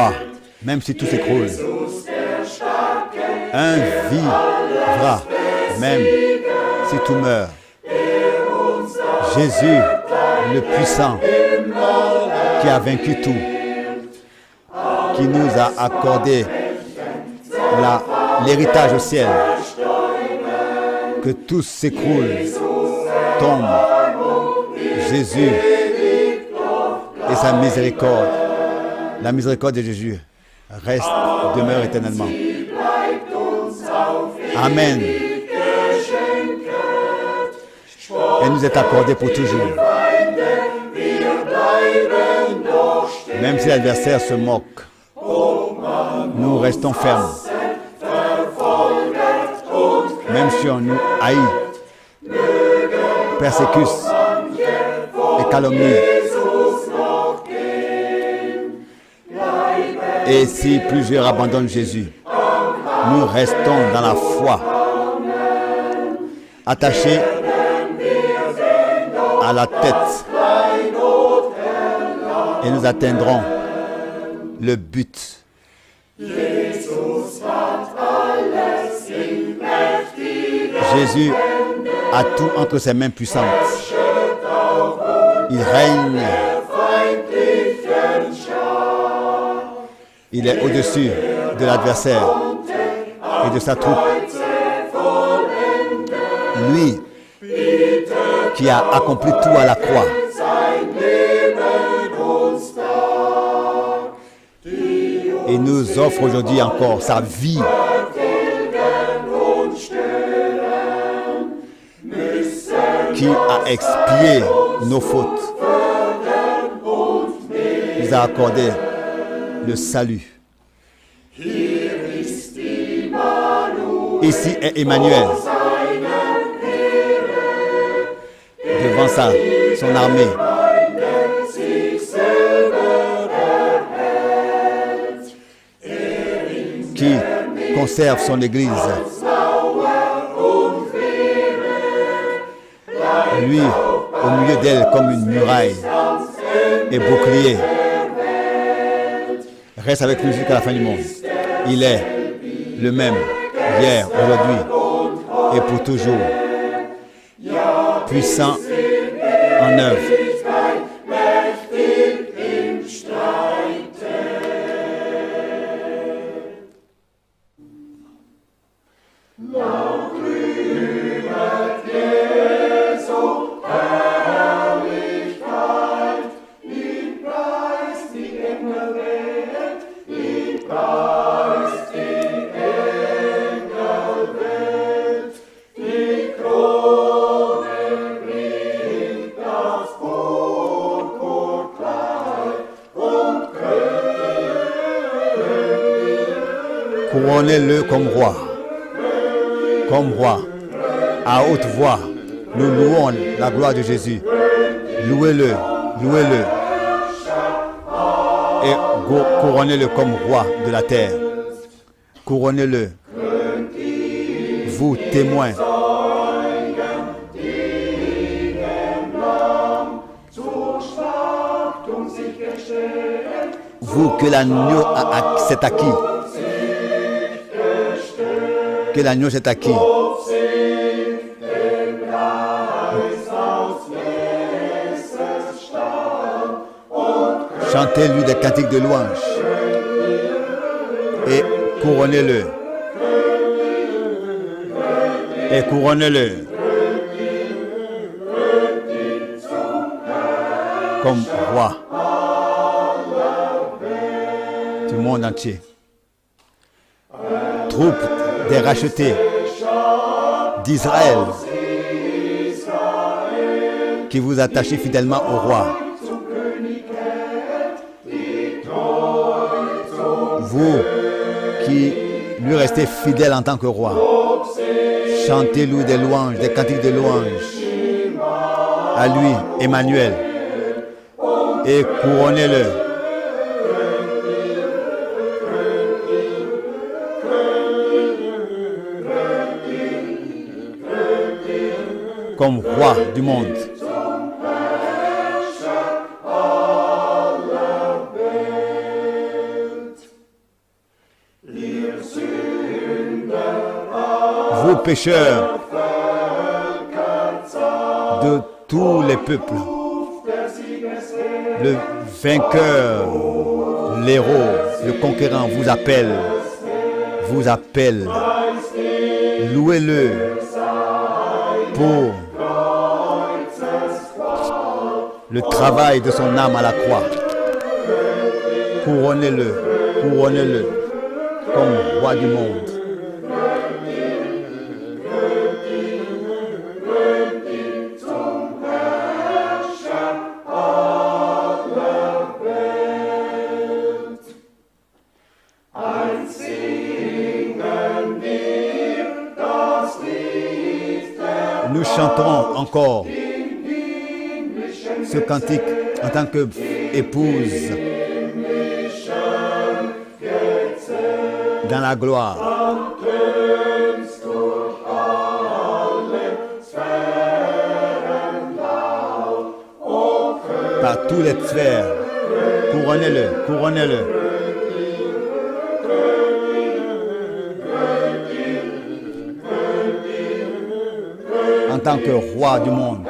foi, même si tout s'écroule. Un vivra, même si tout meurt. Jésus, le puissant, qui a vaincu tout, qui nous a accordé l'héritage au ciel, que tout s'écroule, tombe. Jésus et sa miséricorde, la miséricorde de Jésus reste, demeure éternellement. Amen. Elle nous est accordée pour toujours. Même si l'adversaire se moque, nous restons fermes. Même si on nous haït, persécute et calomnie. Et si plusieurs abandonnent Jésus, nous restons dans la foi, attachés à la tête, et nous atteindrons le but. Jésus a tout entre ses mains puissantes. Il règne. Il est au-dessus de l'adversaire et de sa troupe. Lui qui a accompli tout à la croix. Et nous offre aujourd'hui encore sa vie. Qui a expié nos fautes. Il nous a accordé le salut. Ici est Emmanuel. Devant son armée. Qui conserve son église. Lui, au milieu d'elle, comme une muraille et bouclier, reste avec nous jusqu'à la fin du monde. Il est le même, hier, aujourd'hui et pour toujours. Puissant en œuvre. Couronnez-le comme roi, à haute voix, nous louons la gloire de Jésus. Louez-le, louez-le, et couronnez-le comme roi de la terre. Couronnez-le, vous témoins. Vous que l'agneau s'est acquis. Que l'agneau s'est acquis. Chantez-lui des cantiques de louange et couronnez-le. Et couronnez-le comme roi du monde entier. Troupe des rachetés d'Israël qui vous attachez fidèlement au roi. Vous qui lui restez fidèle en tant que roi, chantez-lui des louanges, des cantiques de louanges à lui, Emmanuel, et couronnez-le. Comme roi du monde. pécheurs de tous les peuples. Le vainqueur, l'héros, le conquérant vous appelle. Louez-le pour le travail de son âme à la croix. Couronnez-le comme roi du monde. Nous chanterons encore ce cantique en tant qu'épouse dans la gloire. Par tous les sphères, couronnez-le. En tant que roi du monde.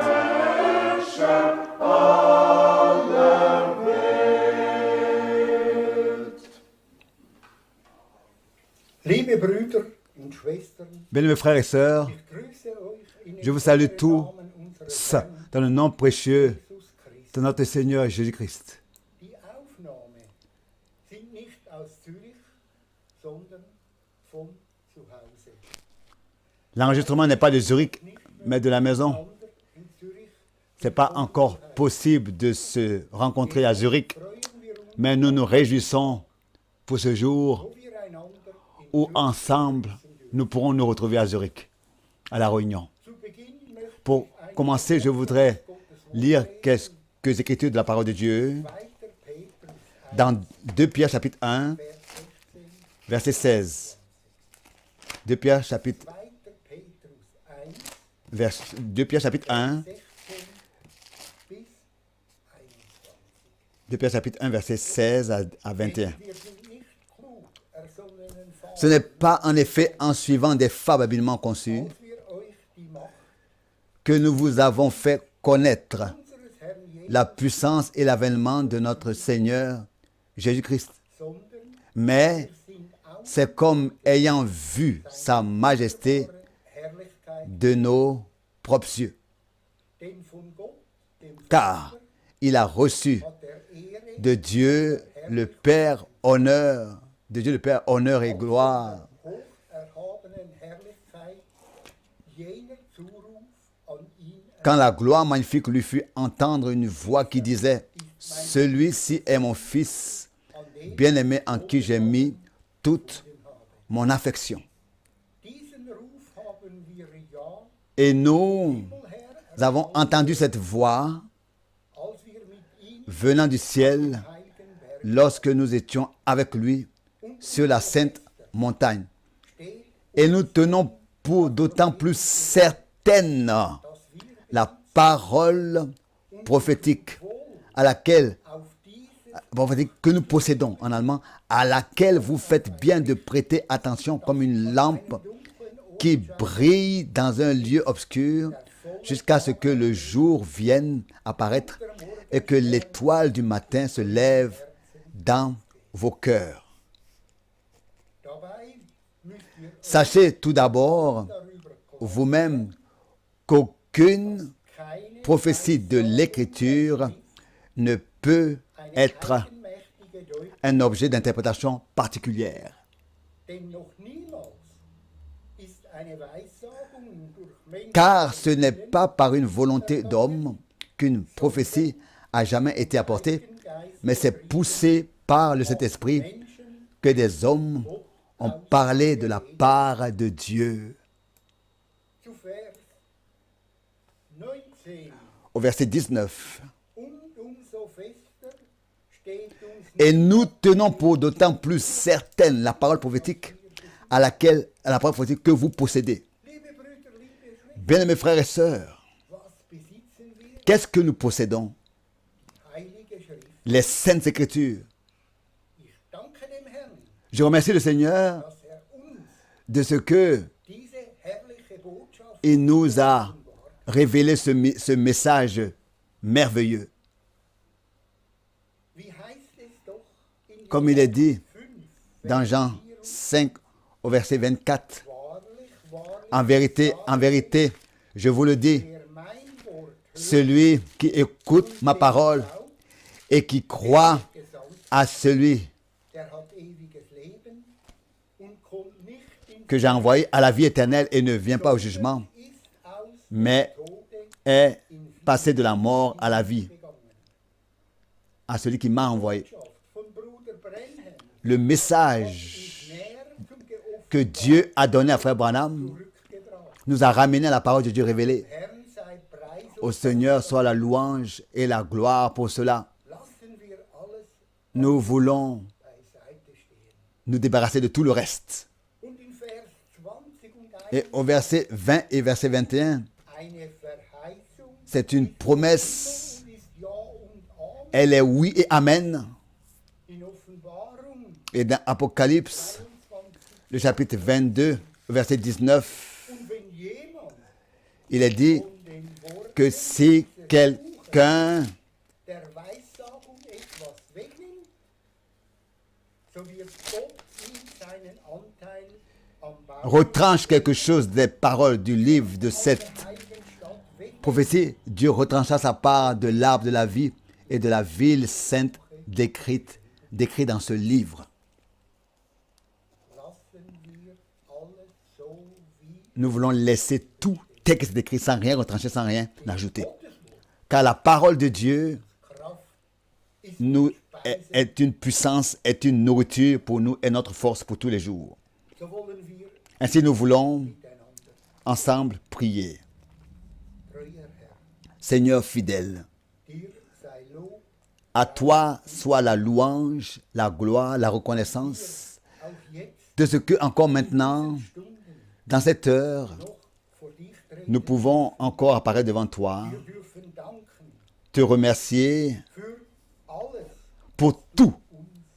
Liebe Brüder und Schwestern, Bien-aimés frères et sœurs, ich grüße euch in je vous salue Namen tous unseres Herrn dans le nom précieux Jesus Christus. de notre Seigneur Jésus-Christ. Die Aufnahme sind nicht aus Zürich, sondern von zu Hause. L'enregistrement n'est pas de Zurich, mais de la maison. Ander in Zürich Ce n'est pas encore possible de se rencontrer à Zurich, freuen wir uns, mais nous nous réjouissons pour ce jour wo wir einander in où Zürich ensemble nous pourrons nous retrouver à Zurich, à la Réunion. Zu Beginn möchte Pour ich commencer, je voudrais lire quelques écritures de la parole de Dieu 2. Petrus 1, dans 2 Pierre chapitre 1, Vers 16, verset 16. 2 Pierre chapitre, 2. Petrus 1, 2 Pierre chapitre 1, 16 bis 21. 2 Pierre chapitre 1, verset 16 à 21. Wir sind nicht klug ersonnenen Ce n'est pas en effet en suivant des fables habilement conçues als wir euch die Macht que nous vous avons fait connaître unseres Herrn Jesus, la puissance et l'avènement de notre Seigneur Jésus-Christ. sondern Mais wir sind auch c'est comme ayant vu sa majesté Herrlichkeit, de nos propres yeux. denn von Gott, dem Car il a reçu hat Ehre, de Dieu le Père honneur, et gloire, hoch erhabenen Herrlichkeit, jener Zuruf an ihn quand la gloire magnifique lui fit entendre une voix qui disait « Celui-ci est mon Fils, an den bien-aimé en qui j'ai mis toute mon affection. diesen Ruf haben wir ja, » Et nous Herr, avons entendu cette voix als wir mit ihm venant du ciel heiligen Berg lorsque nous étions avec lui sur la sainte montagne. steht, Et nous tenons pour d'autant plus certaine dass wir la parole prophétique à laquelle auf diese prophétique que nous possédons en allemand, à laquelle vous faites bien de prêter attention comme une lampe qui brille dans un lieu obscur jusqu'à ce que le jour vienne apparaître et que l'étoile du matin se lève dans vos cœurs. dabei müsst ihr Sachez tout d'abord darüber vous-même qu'aucune keine prophétie de l'Écriture ne peut être eigenmächtige Deutung, un objet d'interprétation particulière. denn noch niemals ist eine Weissagung durch Menschen Car ce n'est pas par une volonté d'homme qu'une prophétie a jamais été apportée, mais c'est poussé par le Saint-Esprit Menschen que des hommes ont parlé de la part de Dieu. zu Vers 19. Au verset 19. Und umso fester steht uns Et nous tenons pour d'autant plus certaine la parole prophétique à la parole prophétique que vous possédez. liebe Brüder, liebe Schwestern, Bien-aimés frères et sœurs, was besitzen wir? qu'est-ce que nous possédons? Heilige Schrift. Les Saintes Écritures. Ich danke dem Herrn, Je remercie le Seigneur dass uns de ce que diese herrliche Botschaft il nous a offenbart. révélé ce message merveilleux. Wie heißt es doch in Comme il est dit 5, dans Jean 5 au verset 24. wahrlich, En vérité, je vous le dis, wer mein Wort hört celui qui écoute ma parole et qui croit und gesandt, à celui der hat ewiges Leben und kommt nicht in que j'ai envoyé à la vie éternelle et ne vient pas au jugement, ist aus mais Tode est passé de la mort à la vie, gegangen. à celui qui m'a envoyé. Botschaft von Bruder Brenhem Le message ist näher zum Geoffenbarten que Dieu a donné à Frère Branham zurückgebracht. nous a ramené à la parole de Dieu révélée. Herrn sei Preis und Au Seigneur soit la louange et la gloire pour cela. lassen wir alles Nous voulons beiseite stehen. nous débarrasser de tout le reste. Und in Vers 20 und Et au verset 20 et verset 21, eine Verheißung c'est une promesse. und ist Ja und Amen. Elle est oui et amen. In Offenbarung Et dans Apocalypse, 22. le chapitre 22, verset 19, Und wenn jemand il est dit von den Worten que si quelqu'un der Weissagung etwas wegnimmt, so wird Gott ihm seinen Anteil am Bau retranche quelque chose des paroles du livre de cette der heiligen Stadt wegnehmen. prophétie, Dieu retrancha sa part de l'arbre de la vie et de la ville sainte décrite dans ce livre. Lassen wir alles so wie Nous voulons laisser tout texte décrit sans rien retrancher, sans rien ajouter. Gottes Wort. Car la parole de Dieu Kraft ist nous Speise. est une puissance, est une nourriture pour nous et notre force pour tous les jours. So wollen wir Ainsi nous voulons miteinander, ensemble prier. treuer Herr, Seigneur fidèle, dir sei Lob à toi soit la louange, la gloire, la reconnaissance auch jetzt de ce que encore maintenant, Stunden dans cette heure, noch vor dich treten. nous pouvons encore apparaître devant toi, Wir dürfen danken te remercier für alles. pour tout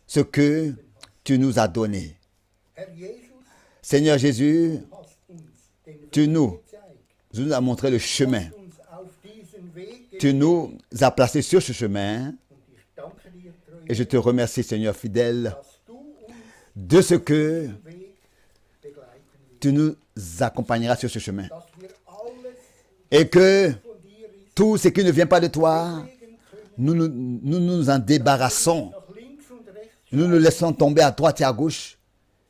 ce que tu nous as donné. Herr Jesus, Seigneur Jésus, du hast uns den tu Weg nous, gezeigt. tu nous as montré le chemin. Du hast uns auf diesen Weg Tu geführt. nous as placés sur ce chemin Und ich danke dir, treuer et je te remercie, Seigneur fidèle, dass du uns de ce que den Weg begleiten willst. tu nous accompagneras sur ce chemin. Dass wir alles Et que von dir ist tout ce qui ne vient pas de toi, legen können, nous en débarrassons. nach links und rechts, Nous nous laissons tomber à droite et à gauche.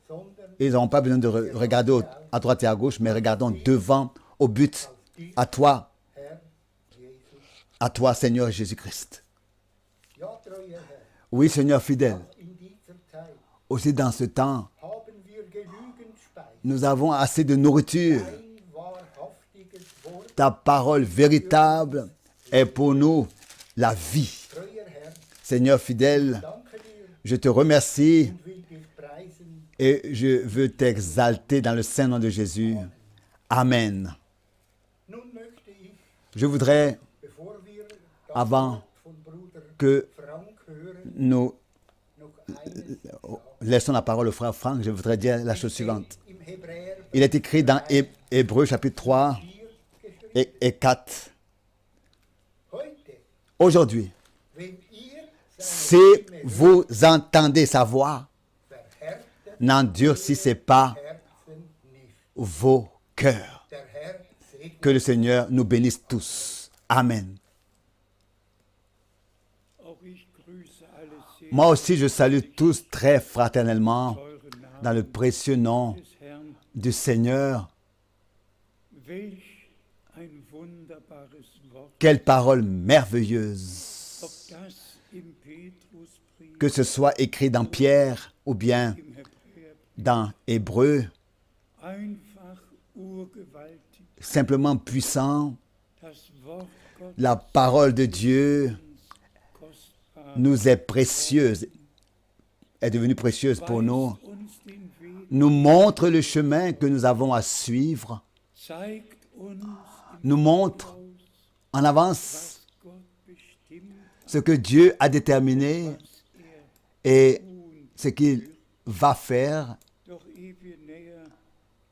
sondern Ils n'auront pas besoin de regarder à droite et à gauche, mais regardons devant, au but, à toi, Herr Jesus. Seigneur Jésus-Christ. Ja, treuer Herr, Oui, Seigneur fidèle, in dieser Zeit aussi dans ce temps, haben wir genügend Speise. nous avons assez de nourriture. Ein wahrhaftiges Wort, Ta parole véritable est pour nous la vie. treuer Herr, Seigneur fidèle, danke dir je te remercie und will dich preisen. et je veux t'exalter dans le saint nom de Jésus. Amen. Nun möchte ich, Je voudrais, bevor wir das avant Wort von Bruder que Frank hören, nous noch eines laissons la parole au frère Franck, je voudrais dire la chose suivante. im Hebräer Il est écrit dans Hébreux chapitre 3 4 geschrieben. et 4. Heute, Aujourd'hui, wenn ihr si seine Stimme vous entendez sa voix, verhärtet n'endurcissez pas Herzen nicht. vos cœurs. Der Herr segne Que le Seigneur nous bénisse tous. Amen. Auch ich grüße alle sehr Moi aussi, je salue tous très fraternellement teuren Namen dans le précieux nom des Herrn. du Seigneur. Welch ein wunderbares Wort, Quelle parole merveilleuse. ob das im Petrusbrief, Que ce soit écrit dans Pierre ou bien im Hebräerbrief, dans Hébreu, einfach urgewaltig. simplement puissant, Das Wort Gottes la parole de Dieu kostbar nous est précieuse, est devenue précieuse pour nous, weist uns den Weg, nous montre le chemin que nous avons à suivre, zeigt uns im nous montre Voraus, en avance was Gott bestimmt, ce que Dieu a déterminé was et tun. ce qu'il va faire. Doch ehe wir näher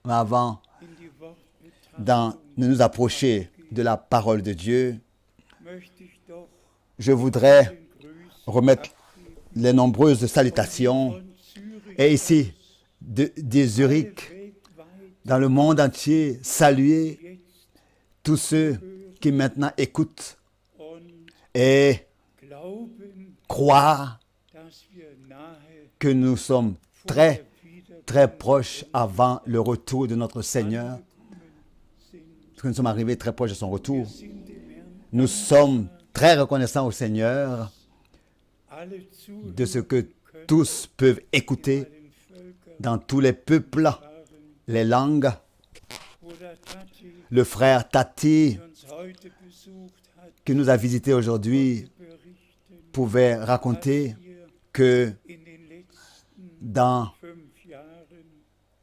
Mais avant in die Wortbetrachtung de nous approcher de la parole de Dieu, möchte ich doch je voudrais den Grüßen remettre les nombreuses salutations. von Zürich Et ici, de Zurich, weltweit dans le monde entier, saluer jetzt tous ceux qui maintenant écoutent und et glauben, croient dass wir nahe que nous sommes vor très, der Wiederkunft très proches avant le retour de notre Seigneur. sind. Parce que nous sommes arrivés très proches de son retour. Sind dem Herrn Nous sommes très reconnaissants au Seigneur alle Zuhörer de ce que tous peuvent écouter den Völkern dans tous les peuples, waren. les langues. Bruder Tati, Le frère Tati, der uns heute besucht hat, qui nous a visités aujourd'hui, berichten, pouvait raconter wir que in den letzten dans 5 Jahren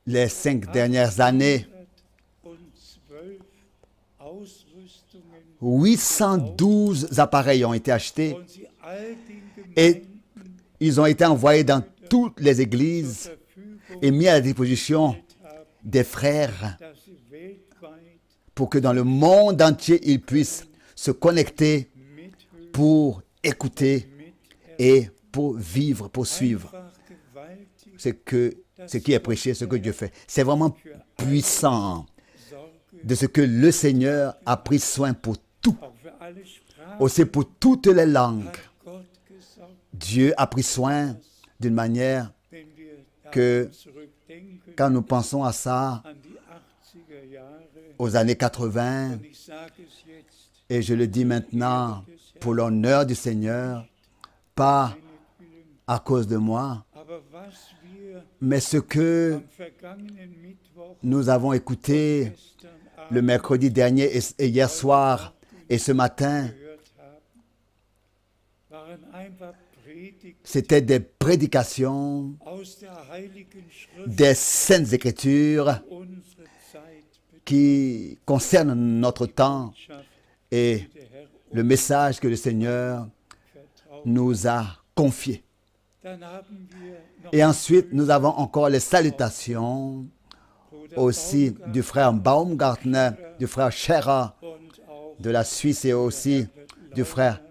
les 5 dernières années, 112 Ausrüstungen 812 appareils ont été achetés und sie all den et Gemeinden ils ont été envoyés dans toutes les églises zur Verfügung et mis à la disposition haben, des frères dass sie weltweit pour que dans le monde entier, ils puissent se connecter mithören, pour écouter mithören. et pour vivre, pour suivre Einfach gewaltig ce qui est prêché, ce que Dieu fait. C'est vraiment puissant Sorge, de ce que le Seigneur a pris soin pour tout, auch für alle Sprachen aussi pour toutes les langues. hat Gott gesorgt, Dieu a pris soin d'une manière wenn wir que daran zurückdenken quand nous pensons à ça, an die 80er Jahre. aux années 80, Und ich sage es jetzt, et je le dis maintenant pour l'honneur du Seigneur, pas meinetwillen, à cause de moi, aber was wir mais ce que am vergangenen Mittwoch, nous avons écouté gestern le Abend mercredi dernier et hier soir et ce matin, gehört haben, waren einfach Predigten c'était des prédications aus der Heiligen Schrift des Saintes Écritures unsere Zeit qui concernent notre temps beschafft, et der Herr le message que le Seigneur vertraut. nous a confié. Dann haben wir noch Et ensuite, nous avons encore les salutations Bruder aussi Baumgart du frère Baumgartner, du frère Scherer und auch de la Suisse et aussi du frère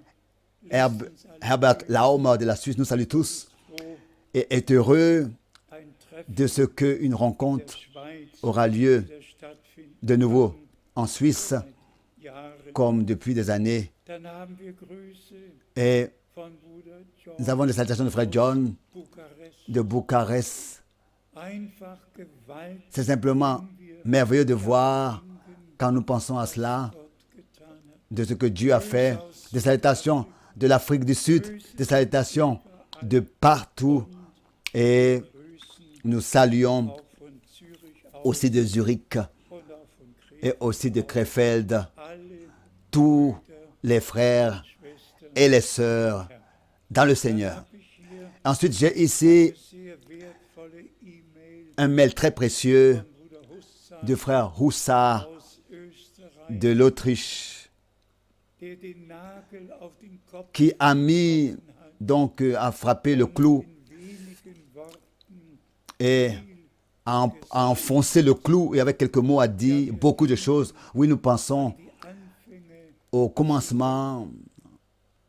letztens Herbert Laumer de la Suisse. Nous saluons tous froh, et est heureux ein Treffen de ce qu'une der rencontre Schweiz aura lieu wieder stattfindet de nouveau en Suisse Jahren. comme depuis des années. Dann haben wir Grüße Et von Bruder John nous avons les salutations de frère John Bukarest. de Bucarest. Einfach gewaltig, C'est simplement merveilleux de voir, quand nous pensons à cela, Gott getan hat. de ce que Dieu a fait, des salutations de l'Afrique du Sud, des salutations de partout. Et Grüßen nous saluons auch von Zürich aus aussi de Zurich und auch von Krefeld. et aussi de Krefeld, Alle tous les frères Schwestern. et les sœurs dans le Seigneur. Habe ich hier Ensuite, j'ai ici sehr wertvolle E-Mail un mail très précieux von Bruder Hussar du frère Roussard aus Österreich, de l'Autriche der den Nagel auf den Kopf qui a mis, donc a frappé le clou in wenigen Worten et a enfoncé le clou et avec quelques mots a dit beaucoup de choses. Oui, nous pensons die Anfänge au commencement,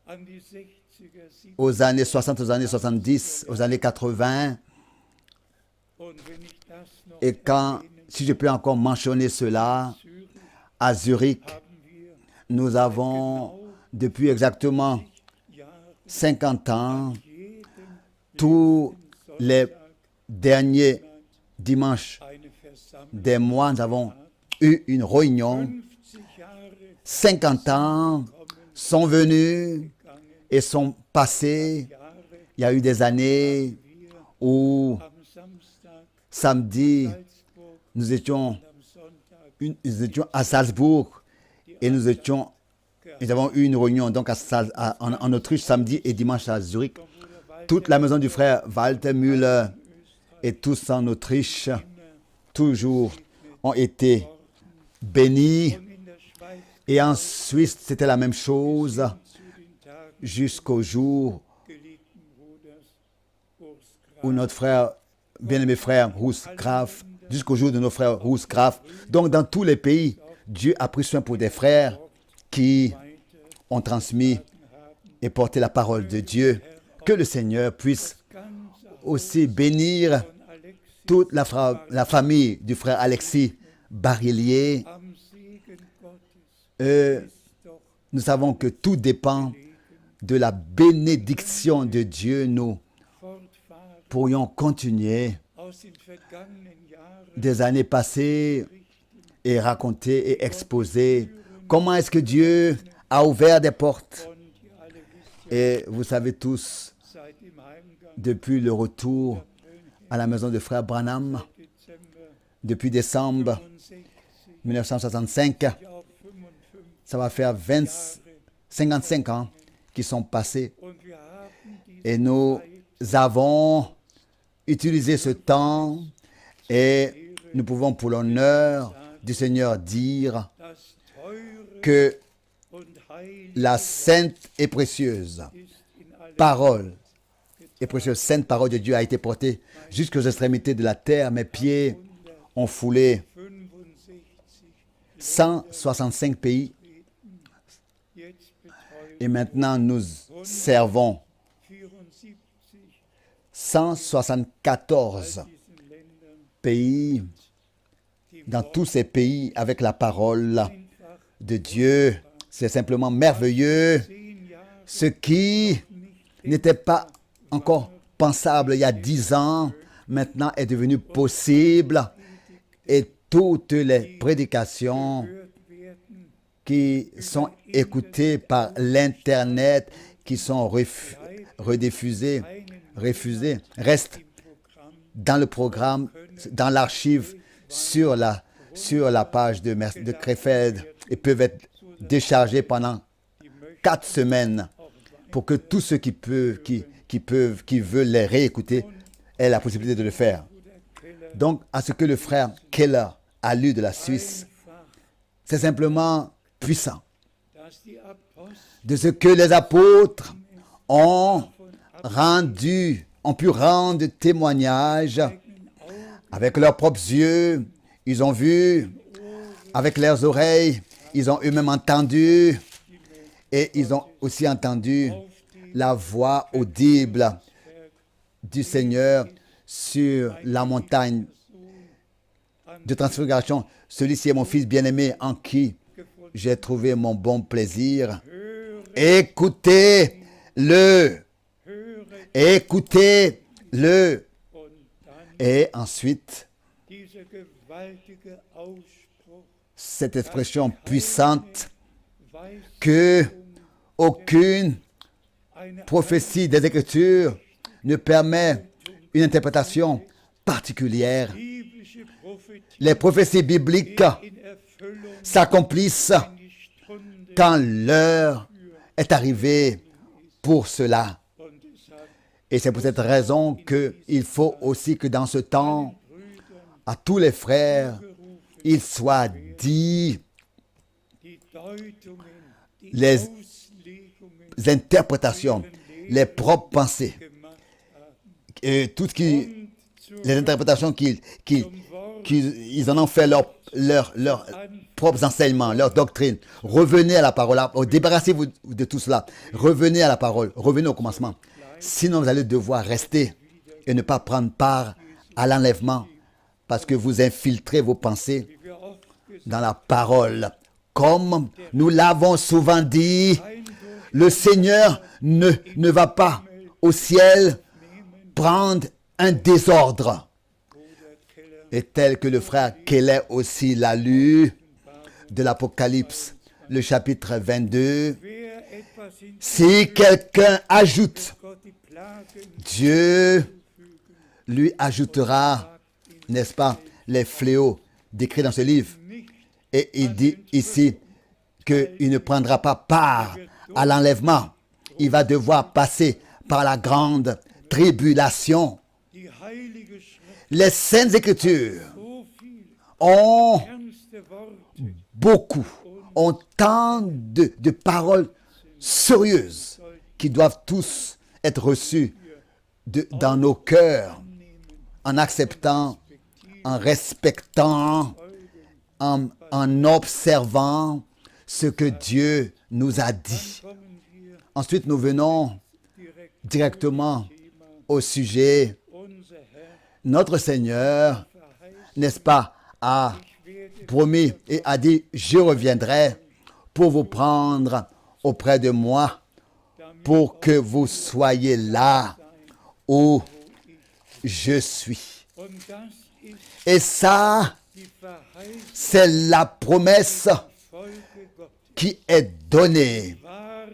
an die 60er, 70er aux années 60, aux années 70, aux années 80. und wenn ich das noch Et quand, erwähnen, si je peux encore mentionner cela, Zürich à Zurich, haben wir nous avons depuis exactement Jahre 50 ans, jeden tous les Sonntag derniers dimanches eine Versammlung. des mois, nous avons eu une réunion. 50 Jahre 50 ans sont venus et sont passés. Jahre Il y a eu des années wir où am Samstag samedi, Salzburg nous étions, und am Sonntag nous étions à Salzbourg et nous avons eu une réunion donc en Autriche samedi et dimanche à Zurich. von Bruder Walter Toute la maison du frère Walter Müller et tous en Autriche, toujours ont été bénis. und in der Schweiz Et en Suisse, c'était la même chose zu den Tagen jusqu'au jour geliebten Bruders Urs Graf où notre frère, bien-aimé frère Rousse Graf, Länder jusqu'au jour de nos frères Roussgraf. Donc dans tous les pays, Dieu a pris soin pour des frères qui ont transmis et porté la parole de Dieu. Que le Seigneur puisse aussi bénir toute la famille du frère Alexis Barillier. Nous savons que tout dépend de la bénédiction de Dieu. Nous pourrions continuer des années passées et raconter et exposer comment est-ce que Dieu a ouvert des portes. Et vous savez tous, depuis le retour à la maison de frère Branham, depuis décembre 1965, ça va faire 55 ans qui sont passés. Et nous avons utilisé ce temps et nous pouvons pour l'honneur du Seigneur dire que la sainte et précieuse parole et précieuse sainte parole de Dieu a été portée jusqu'aux extrémités de la terre. Mes pieds ont foulé 165 pays et maintenant nous servons 174 pays, dans tous ces pays avec la parole de Dieu. C'est simplement merveilleux. Ce qui n'était pas encore pensable il y a 10 ans, maintenant est devenu possible. Et toutes les prédications qui sont écoutées par l'Internet, qui sont rediffusées, refusées, restent dans le programme, dans l'archive, sur la page de Krefeld et peuvent être déchargés pendant 4 semaines pour que tous ceux qui veulent les réécouter aient la possibilité de le faire. Donc, à ce que le frère Keller a lu de la Suisse, c'est simplement puissant. De ce que les apôtres ont pu rendre témoignage avec leurs propres yeux, ils ont vu, avec leurs oreilles, ils ont eux-mêmes entendu, et ils ont aussi entendu la voix audible du Seigneur sur la montagne de transfiguration. Celui-ci est mon fils bien-aimé en qui j'ai trouvé mon bon plaisir. Écoutez-le. Écoutez-le. Et ensuite, cette expression puissante que aucune prophétie des Écritures ne permet une interprétation particulière. Les prophéties bibliques s'accomplissent quand l'heure est arrivée pour cela. Et c'est pour cette raison qu'il faut aussi que dans ce temps, à tous les frères, il soit dit les interprétations, les propres pensées, et les interprétations qu'ils en ont fait leurs propres enseignements, leur doctrine. Revenez à la parole, débarrassez-vous de tout cela. Revenez à la parole, revenez au commencement. Sinon, vous allez devoir rester et ne pas prendre part à l'enlèvement parce que vous infiltrez vos pensées dans la parole. Comme nous l'avons souvent dit, le Seigneur ne va pas au ciel prendre un désordre. Et tel que le frère Keller aussi l'a lu de l'Apocalypse, le chapitre 22, si quelqu'un ajoute, Dieu lui ajoutera, n'est-ce pas, les fléaux décrits dans ce livre. Et il dit ici qu'il ne prendra pas part à l'enlèvement. Il va devoir passer par la grande tribulation. Les Saintes Écritures ont tant de paroles sérieuses qui doivent tous être reçues dans nos cœurs en acceptant en respectant, en observant ce que Dieu nous a dit. kommen wir Ensuite, nous venons direkt directement zum Thema. au sujet. Unser Herr Notre Seigneur, verheißt, n'est-ce pas, a ich werde promis et a dit, je reviendrai pour vous prendre auprès de moi, damit pour que vous soyez là où je suis. und das ist Et ça, die Verheißung c'est la promesse Volke Gottes. qui est donnée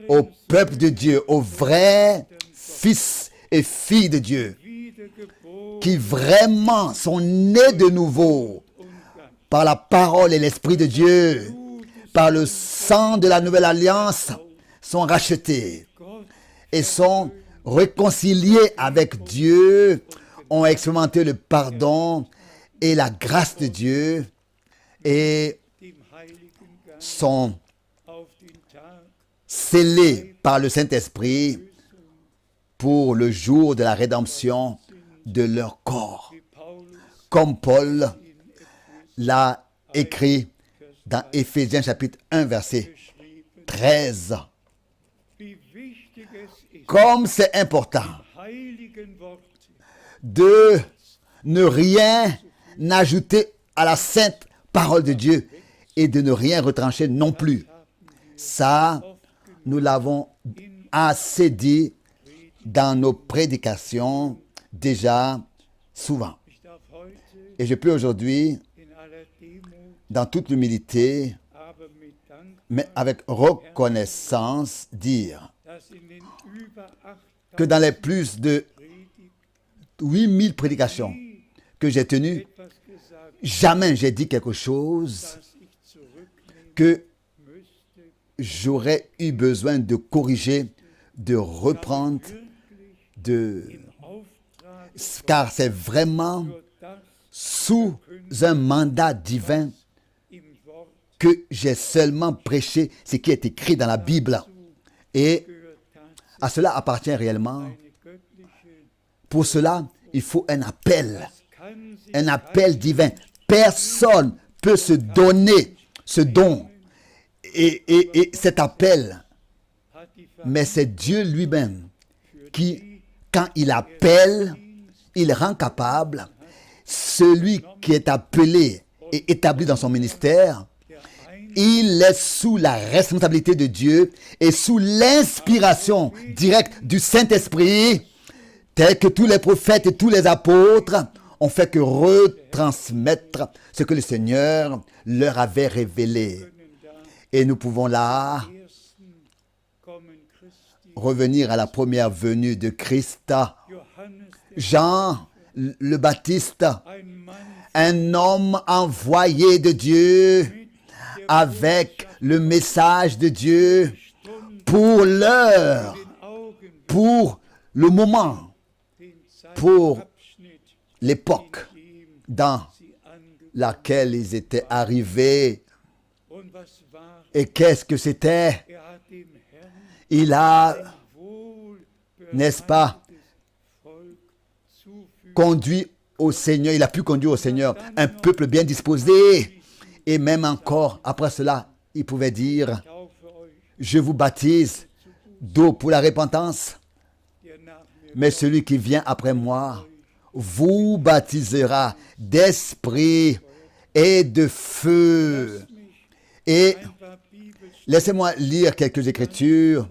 au peuple de Dieu, aux vrais fils et filles de Dieu, Wiedergeboren qui vraiment sont nés de nouveau und ganz. par la parole et l'Esprit de Dieu, par le sang de la nouvelle alliance, sont rachetés Gott et sont réconciliés avec Dieu, ont expérimenté le pardon et la grâce de Dieu et dem Heiligen Geist sont auf den Tag scellés par le Saint-Esprit pour le jour de la rédemption de leur corps. wie Paulus Comme Paul in Epheser l'a écrit dans Éphésiens chapitre 1 verset geschrieben, 13. wie wichtig es ist, Comme c'est important heiligen Worte de ne rien ajouter à la sainte parole de Dieu et de ne rien retrancher non plus. Ça, nous l'avons assez dit dans nos prédications déjà souvent. Ich darf heute Et je peux aujourd'hui, in aller Demut, dans toute l'humilité, aber mit Dank, mais avec reconnaissance, dire dass in den über que dans les plus de Predigt 8000 prédications que j'ai tenues, etwas gesagt, jamais j'ai dit quelque chose das ich zurücknehmen que müsste, j'aurais eu besoin de corriger, de reprendre, wirklich de... im Auftrag car c'est vraiment nur das sous un mandat divin im Wort que j'ai seulement prêché ce qui est écrit dans la Bible. Et gehört tatsächlich à cela appartient réellement. eine göttliche, Pour cela, il faut un appel. kann sich Un appel divin. Personne peut se donner ce don. Et cet appel, hat die mais c'est Dieu lui-même qui, quand il appelle, il rend capable celui qui est appelé et établi dans son ministère. Il est sous la responsabilité de Dieu et sous l'inspiration directe du Saint-Esprit, tel que tous les prophètes et tous les apôtres ont fait que retransmettre ce que le Seigneur leur avait révélé. Et nous pouvons là ersten Kommen Christi, revenir à la première venue de Christ. Johannes, Jean le Baptiste, ein Mann un homme envoyé de Dieu avec le message de Dieu pour l'heure, den Augen, pour le moment, den pour Zeitabschnitt, l'époque dem dans sie angekommen. laquelle ils étaient arrivés. Und was war? Et qu'est-ce que c'était? Er hat dem Herrn Il a, wohl n'est-ce pas, Volk zufügen. conduit au Seigneur, il a pu conduire au Seigneur un peuple bien disposé. Et même encore, après cela, il pouvait dire, Taufe euch, je vous baptise d'eau pour la repentance, der nach mir mais celui qui vient après moi vous baptisera d'esprit et de feu. Et ein paar Bibelstellen laissez-moi lire quelques écritures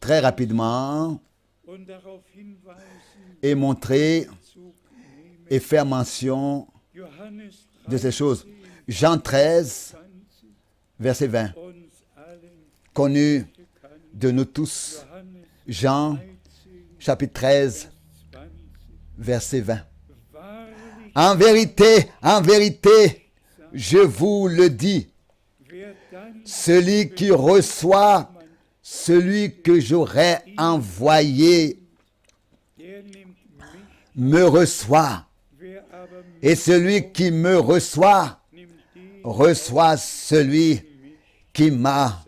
très rapidement und darauf hinweisen, et montrer Zug nehmen. et faire mention Johannes de ces choses. Jean 13, 20, verset 20, uns allen connu bekannt. de nous tous. Johannes Jean 13, chapitre 13, 20. verset 20. Wahrlich, En vérité, je vous le dis, wer dann celui qui reçoit celui que j'aurais envoyé der nimmt mich, me reçoit. wer aber mich Et celui qui me reçoit nimmt den reçoit celui qui m'a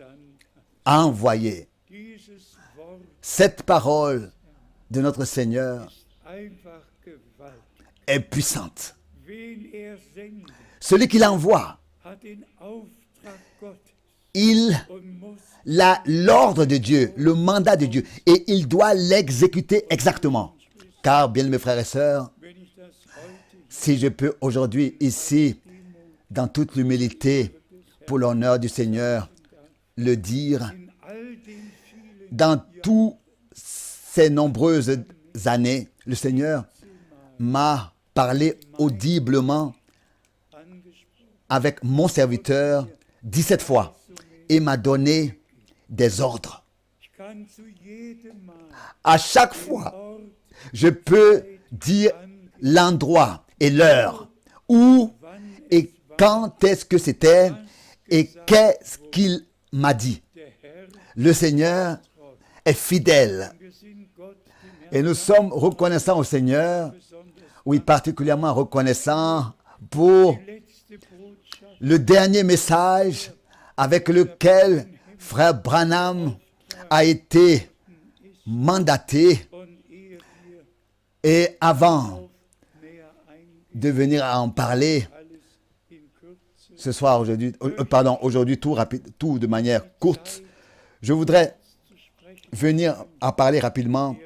envoyé. dieses Wort Cette parole de notre Seigneur einfach gewaltig. est puissante. Wen sendet, Celui qui l'envoie, hat den Auftrag Gottes und muss l'ordre de Dieu, le mandat de Dieu, et il doit l'exécuter exactement. Car, bien mes frères et sœurs, wenn ich das heute si je peux aujourd'hui, ici, dans toute l'humilité, pour l'honneur du Seigneur, le dire, in all den vielen dans toutes ces nombreuses années, le Seigneur m'a parlé audiblement angesprochen, avec mon serviteur 17 fois et m'a donné des ordres. ich kann zu jedem Mal À chaque fois, Ort, je peux dire l'endroit et l'heure, où wann et quand est-ce que c'était et qu'est-ce qu'il m'a dit. der Herr, Le Seigneur est fidèle wir sind Gott et nous sommes reconnaissants au Seigneur, besonders oui, particulièrement reconnaissants pour letzte Botschaft le dernier message avec lequel frère Branham a été mandaté. und ehe wir Et avant auf näher eingehen, de venir à en parler alles in Kürze ce soir, aujourd'hui tout de manière courte, je voudrais zu sprechen, venir à parler rapidement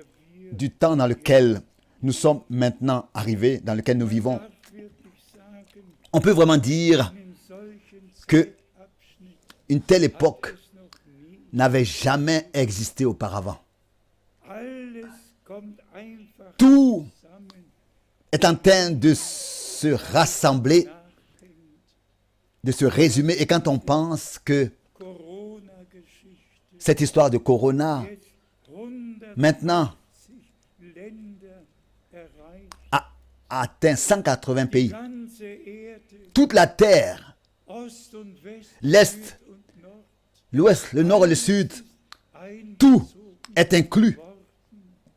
du temps dans lequel nous sommes maintenant arrivés, dans lequel nous vivons. darf wirklich sagen, On peut vraiment dire in solchen que Zeitabschnitten une telle époque es noch nie. n'avait jamais existé auparavant. Alles kommt einfach Tout zusammen, est en train de se rassembler, nachdenkt. de se résumer. Et quand on pense que Corona-Geschichte, cette histoire de Corona, jetzt 180 maintenant, Länder erreicht, a atteint 180 pays. ganze Erde, Toute la terre, Ost und West, l'Est, Süd und Nord, l'Ouest, le Nord et le Sud, einbezogen tout est inclus worden.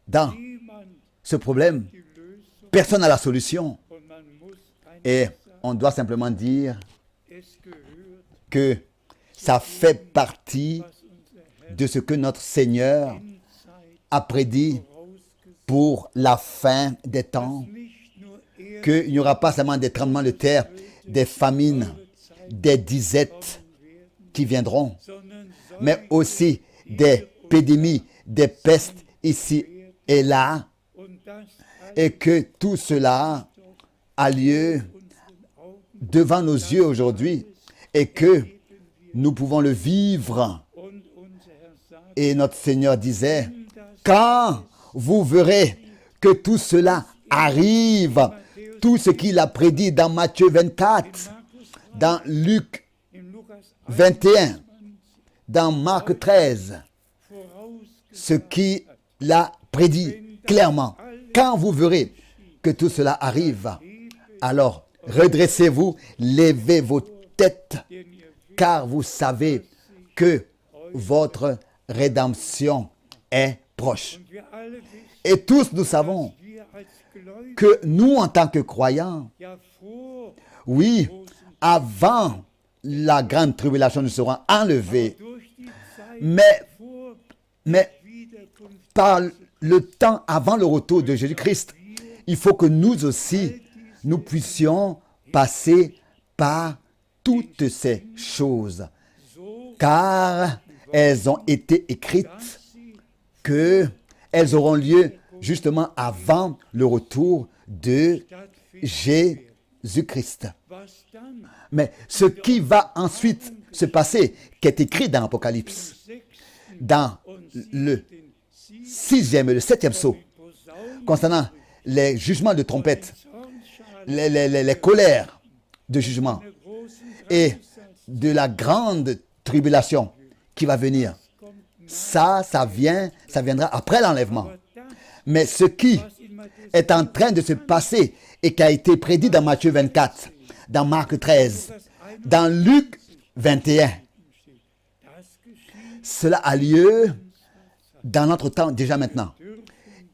dans Niemand ce problème. die Lösung Personne n'a la solution. und man muss Et einfach sagen, on doit simplement dire es gehört, que ça fait partie was unser Herr de ce que notre Seigneur in Zeit a prédit vorausgesagt pour la fin des temps, hat, nicht nur er qu'il n'y aura pas seulement des tremblements de terre, des famines, des disettes qui viendront, sondern mais aussi des épidémies, des pestes ici et là, und das et que tout cela a lieu unseren Augen devant nos yeux aujourd'hui et que nous pouvons le vivre. und unser Herr sagt, Et notre Seigneur disait, quand vous verrez que tout cela arrive, tout ce qu'il a prédit dans Matthieu 24, Markus 3, dans Luc in Lukas 21, dans Marc 13, vorausgesagt, ce qu'il a prédit clairement. Quand vous verrez que tout cela arrive, alors redressez-vous, levez vos têtes, den ihr wisst, car vous savez que votre rédemption est proche. und wir alle wissen, Et tous nous savons wir als Gläubige que nous, en tant que croyants, ja vor oui, avant la grande tribulation, nous serons enlevés. durch die Zeit Mais, vor mais Wiederkunft par le temps avant le retour de Jésus-Christ, il faut que nous aussi, nous puissions passer par toutes ces choses. so, Car elles ont été écrites que elles auront lieu justement avant le retour de stattfindet. Jésus-Christ. Was dann Mais ce qui va ensuite se passer, qui est écrit dans l'Apocalypse, im 6. dans und le 7. 6e et le 7e sceau, Posaunen, concernant les jugements de trompette, Zornschalen, les colères de jugement der großen et Drangsal de la grande tribulation qui va venir. kommt Ça viendra après l'enlèvement. aber das, Mais ce qui was in Matthäus est en train de se passer et qui a été prédit dans Matthieu 24, dans Marc 13, dans Luc 21, steht, das geschieht, cela a lieu dans notre temps déjà maintenant.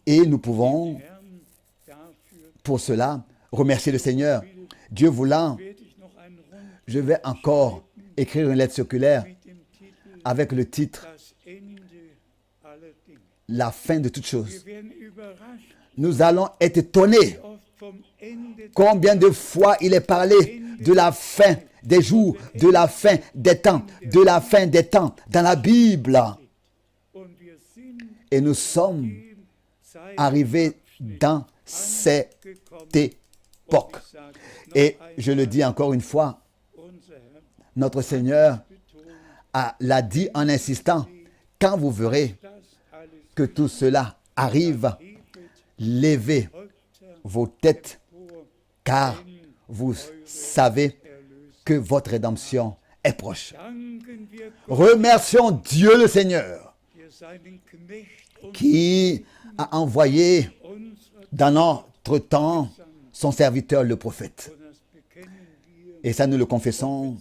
Et nous pouvons, Herrn, dafür pour cela, remercier le Seigneur. Dieu voulant, werde ich noch einen Rund je vais encore écrire une lettre circulaire mit dem Titel avec le titre Das Ende aller Dinge. « La fin de toutes choses Wir werden überrascht, ». Nous allons être étonnés oft vom Combien de fois il est parlé de la fin des jours, de la fin des temps, de la fin des temps dans la Bible. Et nous sommes arrivés dans cette époque. Et je le dis encore une fois, notre Seigneur l'a dit en insistant, quand vous verrez que tout cela arrive, levez vos têtes, car vous savez que votre rédemption est proche. Remercions Dieu le Seigneur qui a envoyé dans notre temps son serviteur le prophète. Et ça nous le confessons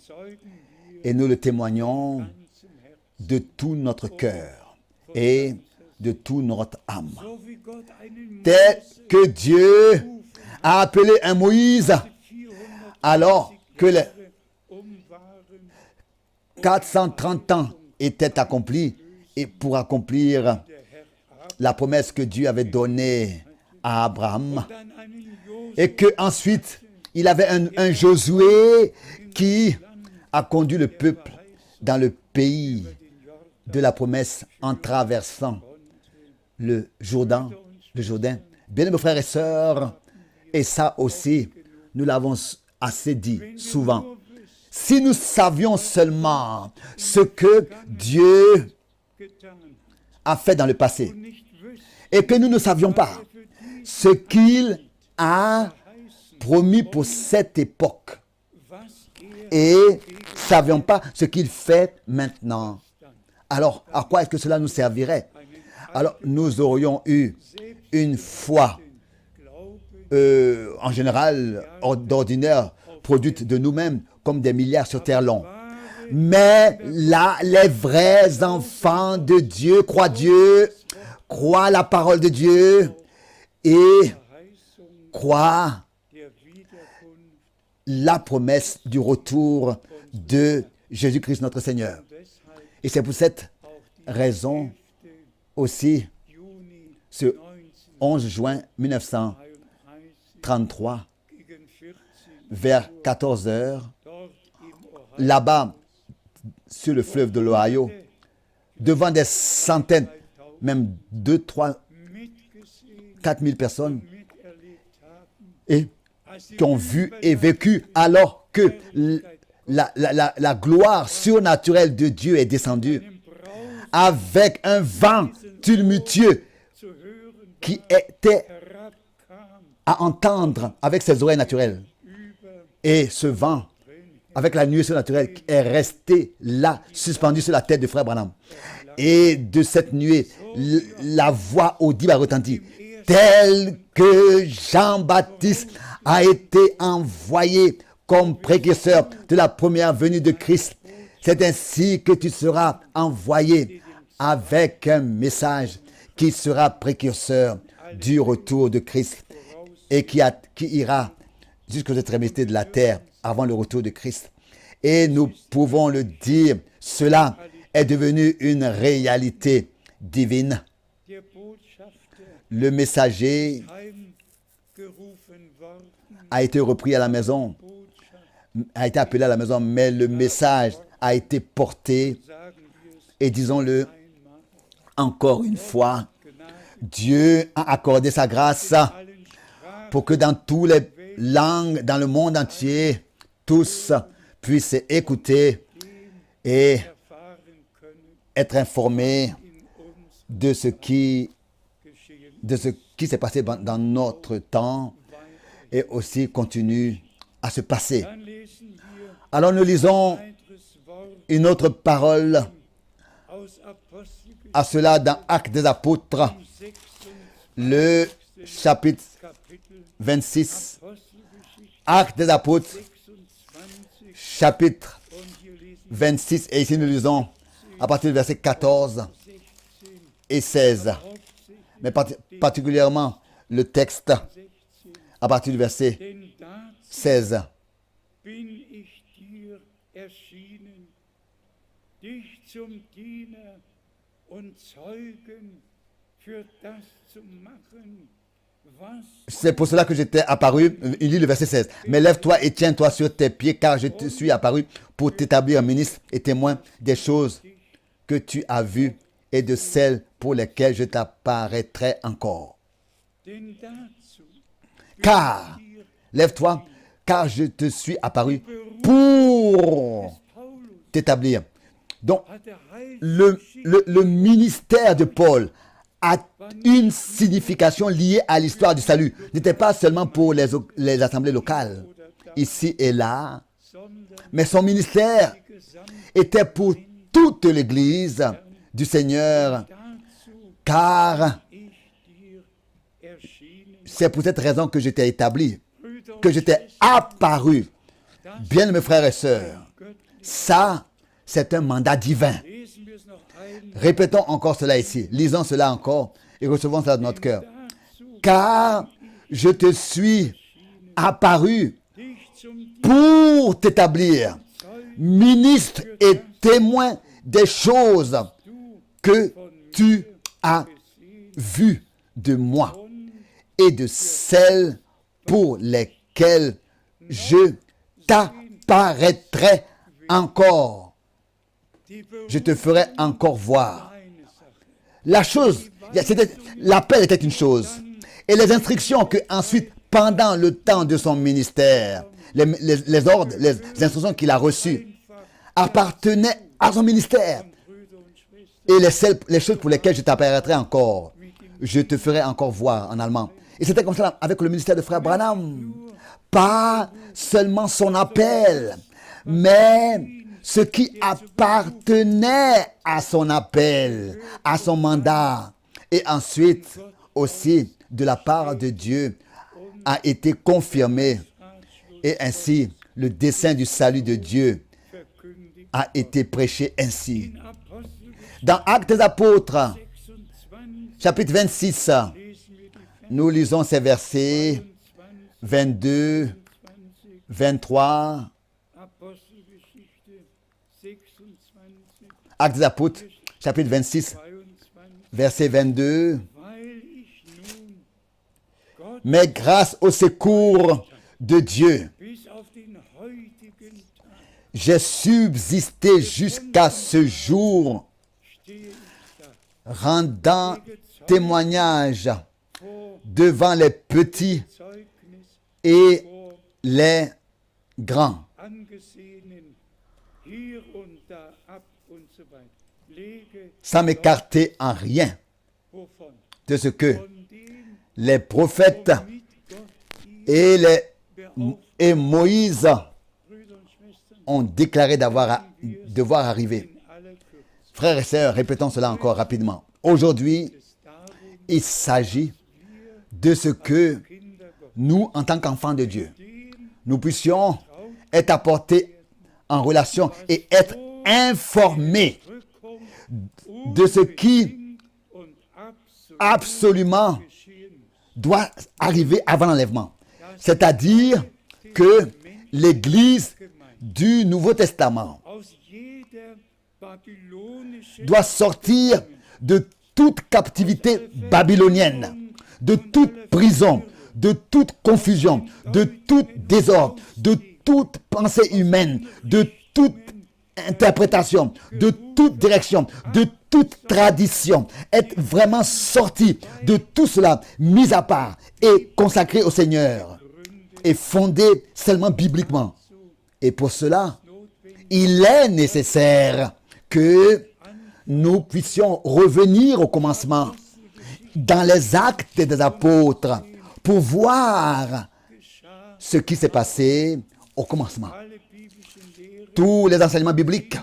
et nous le témoignons de tout notre cœur et de toute notre âme. Tel que Dieu a appelé un Moïse alors que les 430 ans étaient accomplis et pour accomplir la promesse que Dieu avait donnée à Abraham, et que ensuite il avait un Josué qui a conduit le peuple dans le pays de la promesse en traversant le Jourdain. Bien, mes frères et sœurs, et ça aussi, nous l'avons assez dit souvent. Si nous savions seulement ce que Dieu a fait dans le passé, et que nous ne savions pas ce qu'il a promis pour cette époque, et ne savions pas ce qu'il fait maintenant, alors à quoi est-ce que cela nous servirait? Alors nous aurions eu une foi en général d'ordinaire, produite de nous-mêmes comme des milliards sur terre long. Mais là, les vrais enfants de Dieu croient la parole de Dieu et croient la promesse du retour de Jésus-Christ notre Seigneur. Et c'est pour cette raison aussi, ce 11 juin 1933, vers 14 heures, là-bas, sur le fleuve de l'Ohio, devant des centaines, même 2, 3, 4 000 personnes, et qui ont vu et vécu alors que la gloire surnaturelle de Dieu est descendue avec un vent tumultueux qui était à entendre avec ses oreilles naturelles. Et ce vent, avec la nuée surnaturelle, est resté là, suspendu sur la tête de frère Branham. Et de cette nuée, la voix audible a retenti. Tel que Jean-Baptiste a été envoyé comme précurseur de la première venue de Christ, c'est ainsi que tu seras envoyé avec un message qui sera précurseur du retour de Christ et qui ira jusqu'aux extrémités de la terre avant le retour de Christ. Et nous pouvons le dire, cela est devenu une réalité divine. Le messager a été repris à la maison, a été appelé à la maison, mais le message a été porté. Et disons-le encore une fois, Dieu a accordé sa grâce pour que dans toutes les langues, dans le monde entier, tous puissent écouter et être informés de ce qui s'est passé dans notre temps et aussi continue à se passer. Alors nous lisons une autre parole à cela dans Actes des Apôtres, le chapitre 26. Actes des Apôtres, chapitre 26. Et ici nous lisons à partir du verset 14 et 16. Mais particulièrement le texte à partir du verset 16. Und Zeugen für das zu machen, C'est pour cela que j'étais apparu. Il lit le verset 16. Mais lève-toi et tiens-toi sur tes pieds, car je te suis apparu pour t'établir ministre et témoin des choses que tu as vues et de celles pour lesquelles je t'apparaîtrai encore. Car, lève-toi, car je te suis apparu pour t'établir. Donc, le ministère de Paul a une signification liée à l'histoire du salut. Ce n'était pas seulement pour les assemblées locales, ici et là, mais son ministère était pour toute l'Église du Seigneur, car c'est pour cette raison que j'étais établi, que j'étais apparu. Bien, mes frères et sœurs, ça, c'est un mandat divin. Répétons encore cela ici. Lisons cela encore et recevons cela de notre cœur. Car je te suis apparu pour t'établir ministre et témoin des choses que tu as vues de moi et de celles pour lesquelles je t'apparaîtrai encore. Je te ferai encore voir. La chose, l'appel était une chose. Et les instructions que ensuite, pendant le temps de son ministère, les ordres, les instructions qu'il a reçues, appartenaient à son ministère. Et les choses pour lesquelles je t'apparaîtrai encore, je te ferai encore voir en allemand. Et c'était comme ça avec le ministère de Frère Branham. Pas seulement son appel, mais ce qui appartenait à son appel, à son mandat. Et ensuite, aussi, de la part de Dieu, a été confirmé. Et ainsi, le dessein du salut de Dieu a été prêché ainsi. Dans Actes des Apôtres, chapitre 26, nous lisons ces versets 22, 23. Actes des Apôtres, chapitre 26, verset 22. Mais grâce au secours de Dieu, j'ai subsisté jusqu'à ce jour, rendant témoignage devant les petits et les grands, sans m'écarter en rien de ce que les prophètes et Moïse ont déclaré devoir arriver. Frères et sœurs, répétons cela encore rapidement. Aujourd'hui, il s'agit de ce que nous, en tant qu'enfants de Dieu, nous puissions être apportés en relation et être informés de ce qui absolument doit arriver avant l'enlèvement. C'est-à-dire que l'Église du Nouveau Testament doit sortir de toute captivité babylonienne, de toute prison, de toute confusion, de tout désordre, de toute pensée humaine, de toute interprétation, de toute direction, de toute tradition, être vraiment sorti de tout cela, mis à part et consacré au Seigneur et fondé seulement bibliquement. Et pour cela, il est nécessaire que nous puissions revenir au commencement dans les actes des apôtres pour voir ce qui s'est passé au commencement. Tous les enseignements bibliques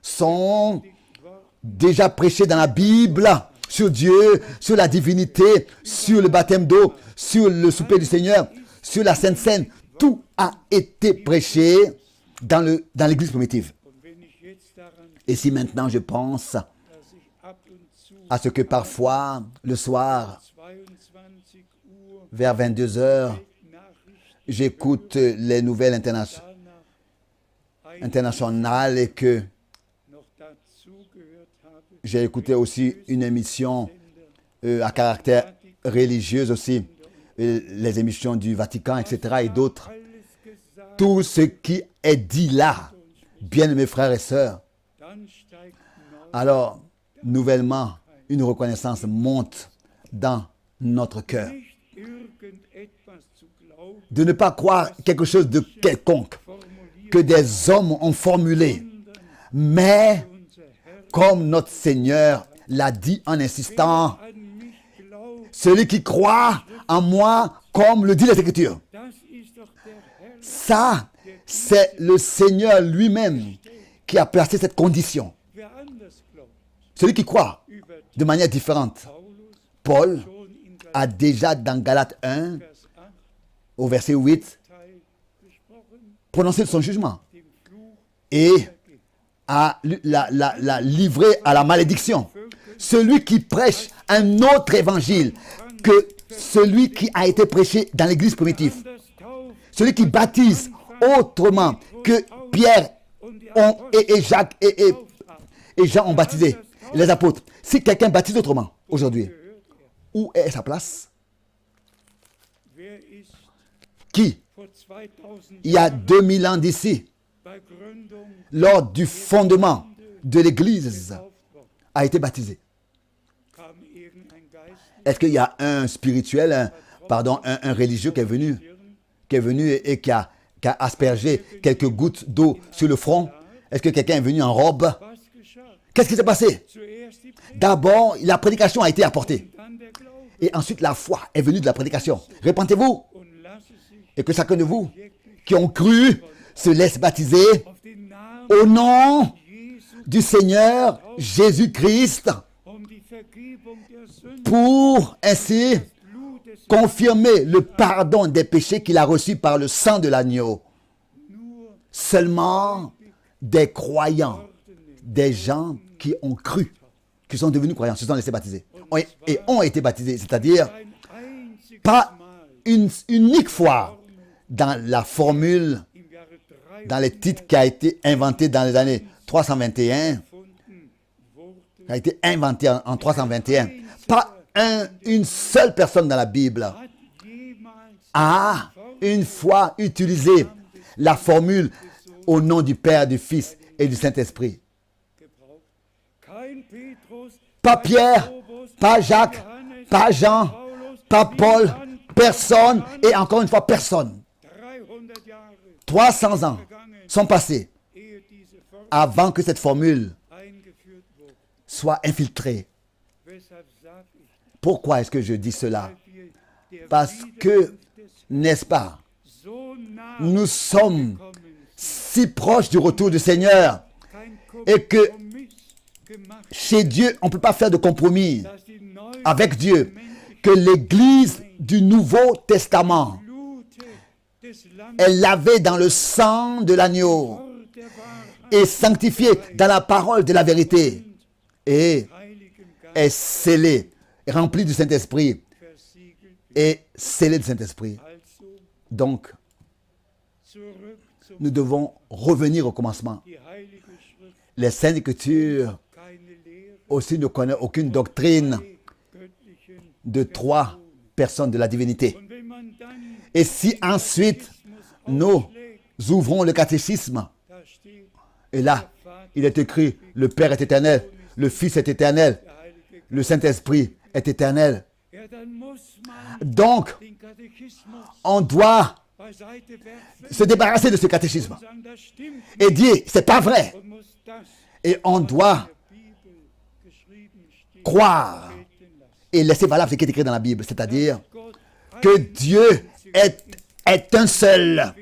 sont déjà prêchés dans la Bible sur Dieu, sur la divinité, sur le baptême d'eau, sur le souper du Seigneur, sur la Sainte Seine. Tout a été prêché dans l'Église primitive. Et si maintenant je pense à ce que parfois, le soir, vers 22 heures, j'écoute les nouvelles internationales et que j'ai écouté aussi une émission à caractère religieux aussi les émissions du Vatican, etc. et d'autres. alles gesagt, Tout ce qui est dit là, bien-aimés frères et sœurs, dann steigt neu alors, nouvellement, une reconnaissance monte dans notre cœur. nicht irgendetwas zu glauben, De ne pas croire quelque chose de quelconque formuliert, que des hommes ont formulé, mais unser Herr comme notre Seigneur l'a dit en insistant, an mich glaubt, celui qui croit en moi, comme le dit les Écritures. das ist doch der Herr, Ça, c'est le Seigneur lui-même qui a placé cette condition. wer anders glaubt. Celui qui croit Über de manière différente. Paulus Paul schon in a déjà dans Galates 1, Vers 8 au verset 8, Teil gesprochen, prononcé son jugement dem Fluch et a la livré à la malédiction. Celui qui prêche un autre évangile que celui qui a été prêché dans l'église primitive. anders tauft Celui qui baptise autrement que Pierre und die et Jacques et Jean ont baptisé, les apôtres. Si quelqu'un baptise autrement aujourd'hui, gehört er. où est sa place? Wer ist Qui, vor 2000 il y a Jahren 2000 ans d'ici, bei Gründung lors du fondement de l'église, getauft worden? a été baptisé? Kam irgendein Geist Est-ce qu'il y a un spirituel, un religieux qui est venu et qui a aspergé quelques gouttes d'eau sur le front? Est-ce que quelqu'un est venu en robe? was geschah? Qu'est-ce qui s'est passé? Zuerst die Predigt, D'abord, la prédication a été apportée. dann der Glaube. Et ensuite, la foi est venue de la prédication. Repentez-vous Und lasse sich et que chacun de vous wirklich qui ont cru se laisse baptiser auf den Namen au nom Jesu du Seigneur Jésus-Christ die Vergebung der Sünden, pour ainsi Blut des confirmer le pardon des péchés qu'il a reçus par le sang de l'agneau. nur Seulement des croyants, des gens qui ont cru, qui sont devenus croyants, se sont laissés baptiser et ont été baptisés, c'est-à-dire ein einziges pas Mal une unique fois dans la formule, im Jahre dans les titres qui a été inventé dans les années 321, 3 wurde qui a été inventé en 321. Pas une seule personne dans la Bible hat jemals a une fois utilisé la formule au nom du Père, du Fils et du Saint-Esprit. gebraucht. Kein Petrus, Pas kein Pierre, Jakobus, pas kein Jacques, Johannes, pas kein Jean, Paulus, pas Paul, niemand. personne et encore une fois personne. 300 Jahre 300 ans vergangen, sont passés ehe diese Formel avant que cette formule eingeführt wurde. soit infiltrée. Weshalb sage ich, Pourquoi est-ce que je dis cela? weil wir der Parce que, Wiederkunft des n'est-ce pas, so nah nous sommes gekommen si proches du retour du Seigneur kein et que Kompromiss gemacht, chez Dieu, on ne peut pas faire de compromis dass die neue avec Dieu, que l'Église du Nouveau Testament Blute des Lammes est lavée dans le sang de l'agneau der Wahrheit et sanctifiée dans la parole de la vérité et Heiligen Geist est scellée, remplie du Saint-Esprit versiegelt wird. et scellée du Saint-Esprit. Also Donc, zurück zum nous devons revenir au commencement. die Heilige Schrift, Les Saintes Écritures keine Lehre aussi ne connaissent aucune doctrine der göttlichen. de 3 personnes de la divinité. Und wenn man dann Et si ensuite nous aufschlägt, ouvrons le catéchisme, da steht et là, il est écrit, le Père est éternel, le Fils est éternel, der Heilige le Saint-Esprit est éternel. Ja, dann muss man Donc, den Katechismus on doit beiseite werfen se débarrasser de ce catéchisme und sagen, das stimmt et dire, c'est pas vrai. und muss das, Et on doit in der Bibel geschrieben steht, croire gelten lassen. et laisser valable ce qui est écrit dans la Bible, c'est-à-dire Gott que Dieu est un seul,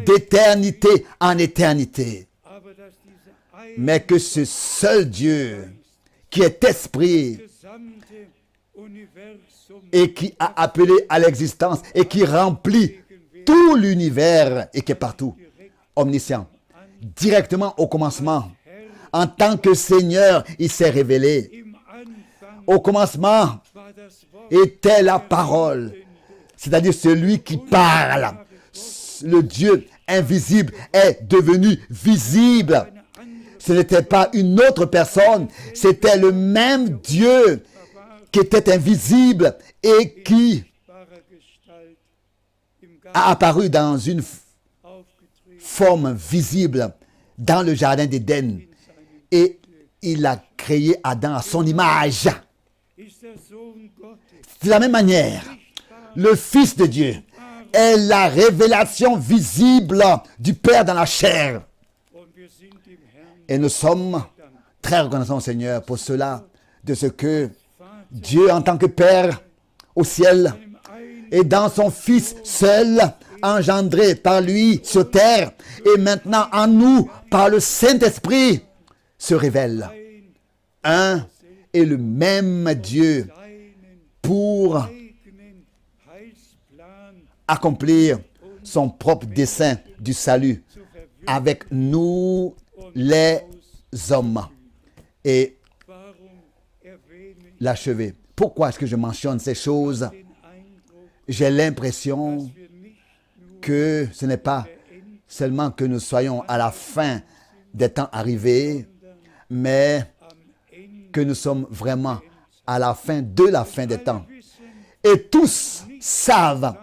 d'éternité en éternité. aber dass dieser Mais que ce seul Dieu, qui est esprit gesamte Universum et qui a appelé à l'existence et qui remplit tout l'univers et qui est partout, omniscient, directement au commencement, en tant que Seigneur, il s'est révélé. im Anfang Au commencement war das Wort était la parole, c'est-à-dire celui qui parle. Le Dieu invisible est devenu visible. Ce n'était pas une autre personne, c'était le même Dieu qui était invisible et qui wahrer Gestalt a apparu dans une forme visible dans le jardin d'Éden et il a créé Adam à son image. De la même manière, le Fils de Dieu est la révélation visible du Père dans la chair. Et nous sommes très reconnaissants au Seigneur pour cela, de ce que Dieu en tant que Père au ciel et dans son Fils seul, engendré par lui sur terre et maintenant en nous par le Saint-Esprit, se révèle un et le même Dieu pour accomplir son propre dessein du salut avec nous les hommes et l'achever. Pourquoi est-ce que je mentionne ces choses? J'ai l'impression que ce n'est pas seulement que nous soyons à la fin des temps arrivés, mais que nous sommes vraiment à la fin de la fin des temps. Et tous savent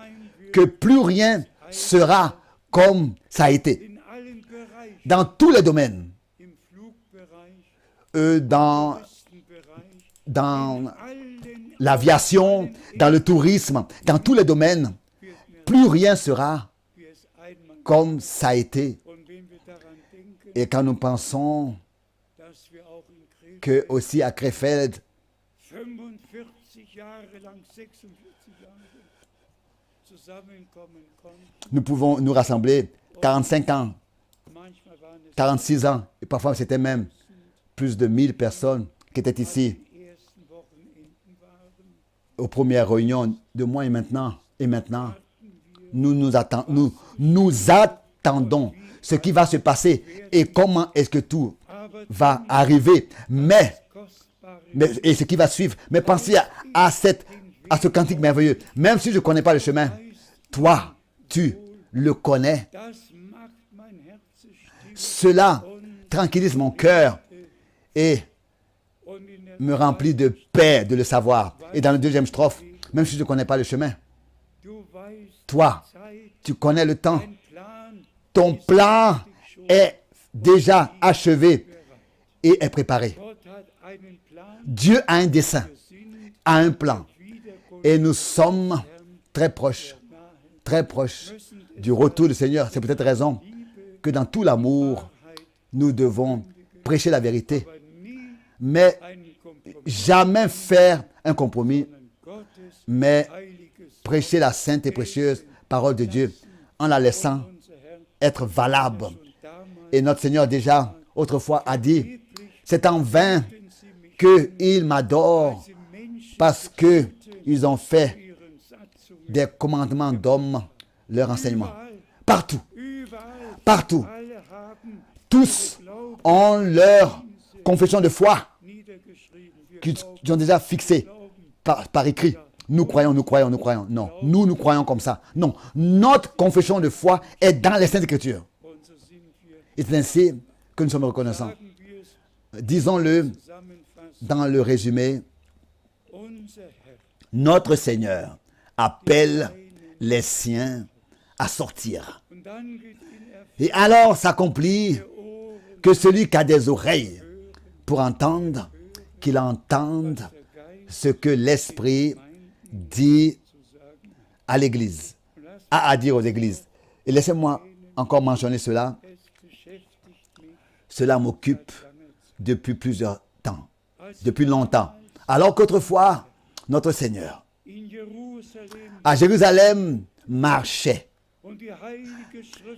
que plus rien sera comme ça a été. Dans tous les domaines, dans l'aviation, dans le tourisme, dans tous les domaines, plus rien sera comme ça a été. Et quand nous pensons que aussi à Krefeld, nous pouvons nous rassembler 45 ans, 46 ans, et parfois c'était même plus de 1000 personnes qui étaient ici aux premières réunions de moi et maintenant. Et maintenant, nous attendons ce qui va se passer et comment est-ce que tout va arriver. Mais et ce qui va suivre. Mais pensez à ce cantique merveilleux. Même si je ne connais pas le chemin, toi, tu le connais. Cela tranquillise mon cœur et me remplit de paix de le savoir. Et dans la deuxième strophe, même si je ne connais pas le chemin, toi, tu connais le temps. Ton plan est déjà achevé et est préparé. Dieu a un dessein, a un plan. Et nous sommes très proches du retour du Seigneur. C'est peut-être raison que dans tout l'amour, nous devons prêcher la vérité. Mais jamais faire un compromis, mais prêcher la sainte et précieuse parole de Dieu en la laissant être valable. Et notre Seigneur déjà autrefois a dit, c'est en vain qu'ils m'adorent parce qu'ils ont fait des commandements d'hommes leur enseignement. Partout, partout, tous ont leur confession de foi qu'ils ont déjà fixée par écrit. Nous croyons. Non, nous croyons comme ça. Non, notre confession de foi est dans les Saintes Écritures. Et c'est ainsi que nous sommes reconnaissants. Disons-le dans le résumé, notre Seigneur appelle les siens à sortir. Et alors s'accomplit que celui qui a des oreilles pour entendre, qu'il entende ce que l'Esprit dit à l'Église, a à dire aux Églises. Et laissez-moi encore mentionner cela. Cela m'occupe depuis plusieurs temps, depuis longtemps. Alors qu'autrefois, notre Seigneur, à Jérusalem, marchait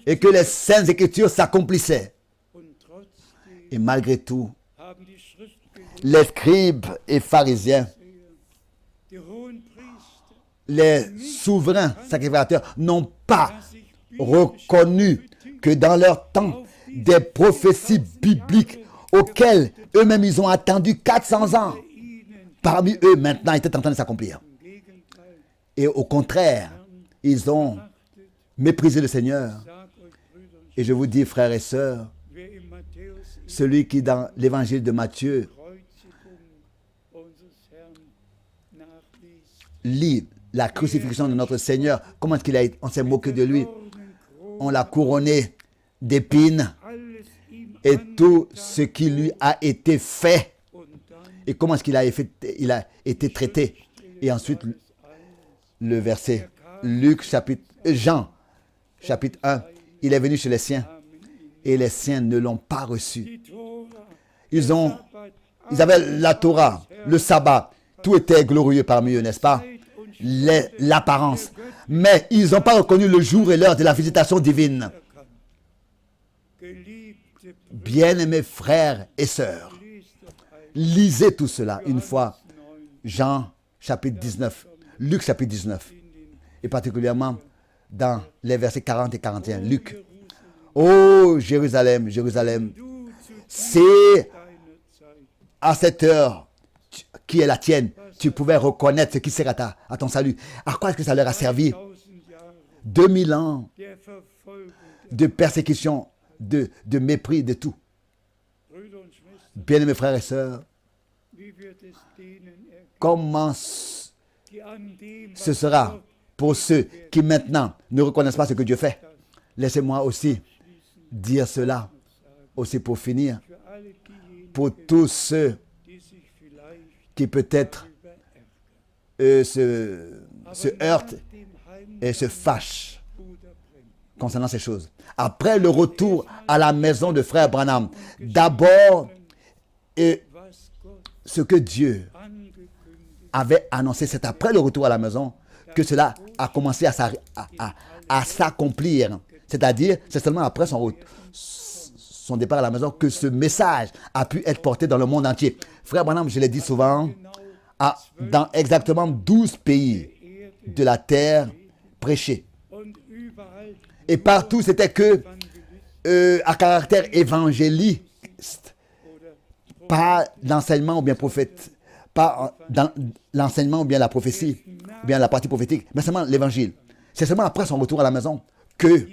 et que les Saintes Écritures s'accomplissaient. Et malgré tout, les scribes et pharisiens, les souverains sacrificateurs n'ont pas reconnu que dans leur temps, des prophéties bibliques auxquelles eux-mêmes ils ont attendu 400 ans, parmi eux maintenant étaient en train de s'accomplir. Et au contraire, ils ont méprisé le Seigneur. Et je vous dis, frères et sœurs, celui qui dans l'évangile de Matthieu lit la crucifixion de notre Seigneur, comment est-ce qu'il a été, on s'est moqué de lui, on l'a couronné d'épines et tout ce qui lui a été fait et comment est-ce qu'il a été traité. Et ensuite, le verset, Jean, chapitre 1, il est venu chez les siens et les siens ne l'ont pas reçu. Ils avaient la Torah, le sabbat, tout était glorieux parmi eux, n'est-ce pas? L'apparence. Mais ils n'ont pas reconnu le jour et l'heure de la visitation divine. Bien-aimés frères et sœurs, lisez tout cela une fois. Jean chapitre 19, Luc chapitre 19, et particulièrement dans les versets 40 et 41. Luc. Oh Jérusalem, Jérusalem, c'est à cette heure qui est la tienne, tu pouvais reconnaître ce qui sert à ton salut. À quoi est-ce que ça leur a servi? 2000 ans de persécution, de mépris, de tout. Bien-aimés frères et sœurs, comment ce sera pour ceux qui maintenant ne reconnaissent pas ce que Dieu fait? Laissez-moi aussi dire cela, aussi pour finir, pour tous ceux qui peut-être se heurtent et se fâchent concernant ces choses. Après le retour à la maison de frère Branham, d'abord, ce que Dieu avait annoncé, c'est après le retour à la maison que cela a commencé à s'accomplir. C'est-à-dire, c'est seulement après son départ à la maison que ce message a pu être porté dans le monde entier. Frère Branham, je l'ai dit souvent, dans exactement 12 pays de la terre prêché. Et partout, c'était que à caractère évangéliste, pas l'enseignement ou bien prophète, pas dans l'enseignement ou bien la prophétie, ou bien la partie prophétique, mais seulement l'évangile. C'est seulement après son retour à la maison que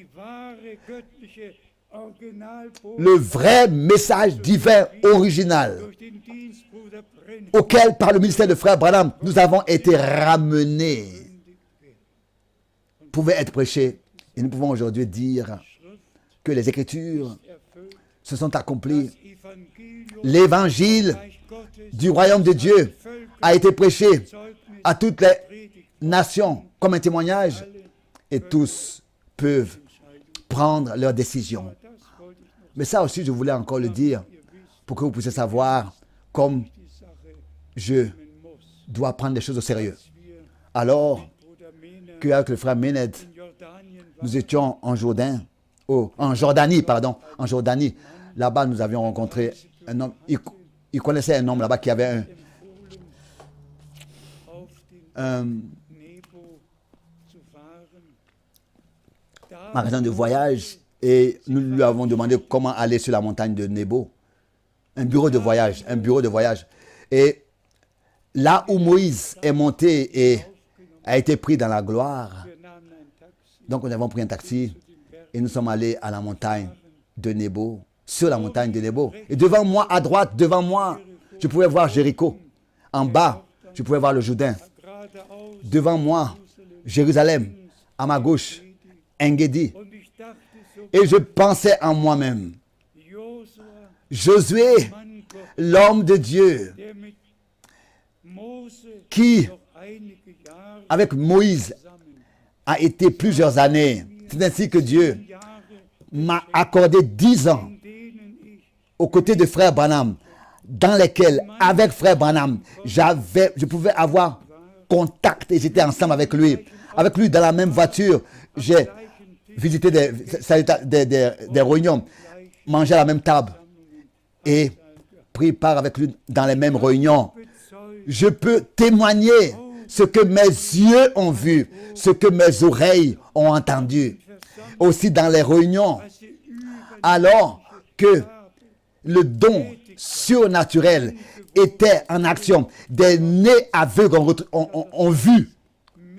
le vrai message divin original auquel, par le ministère de frère Branham, nous avons été ramenés, pouvait être prêché. Et nous pouvons aujourd'hui dire que les Écritures se sont accomplies. L'évangile du royaume de Dieu a été prêché à toutes les nations comme un témoignage et tous peuvent prendre leurs décisions. Mais ça aussi, je voulais encore le dire pour que vous puissiez savoir comme je dois prendre les choses au sérieux. Alors qu'avec le frère Mened, nous étions en Jordanie. Là-bas, nous avions rencontré un homme. Il connaissait un homme là-bas qui avait un magasin de voyage et nous lui avons demandé comment aller sur la montagne de Nebo. Un bureau de voyage. Et là où Moïse est monté et a été pris dans la gloire, donc nous avons pris un taxi et nous sommes allés à la montagne de Nebo, sur la montagne de Nebo. Et devant moi, à droite, devant moi, je pouvais voir Jéricho. En bas, je pouvais voir le Jourdain. Devant moi, Jérusalem. À ma gauche, Engedi. Et je pensais en moi-même. Josué, l'homme de Dieu, qui, avec Moïse, a été plusieurs années. C'est ainsi que Dieu m'a accordé 10 ans aux côtés de frère Branham, dans lesquels, avec frère Branham, je pouvais avoir contact et j'étais ensemble avec lui. Avec lui, dans la même voiture, j'ai visité des réunions, mangé à la même table et pris part avec lui dans les mêmes réunions. Je peux témoigner ce que mes yeux ont vu, ce que mes oreilles ont entendu. Aussi dans les réunions, alors que le don surnaturel était en action. Des nez aveugles ont vu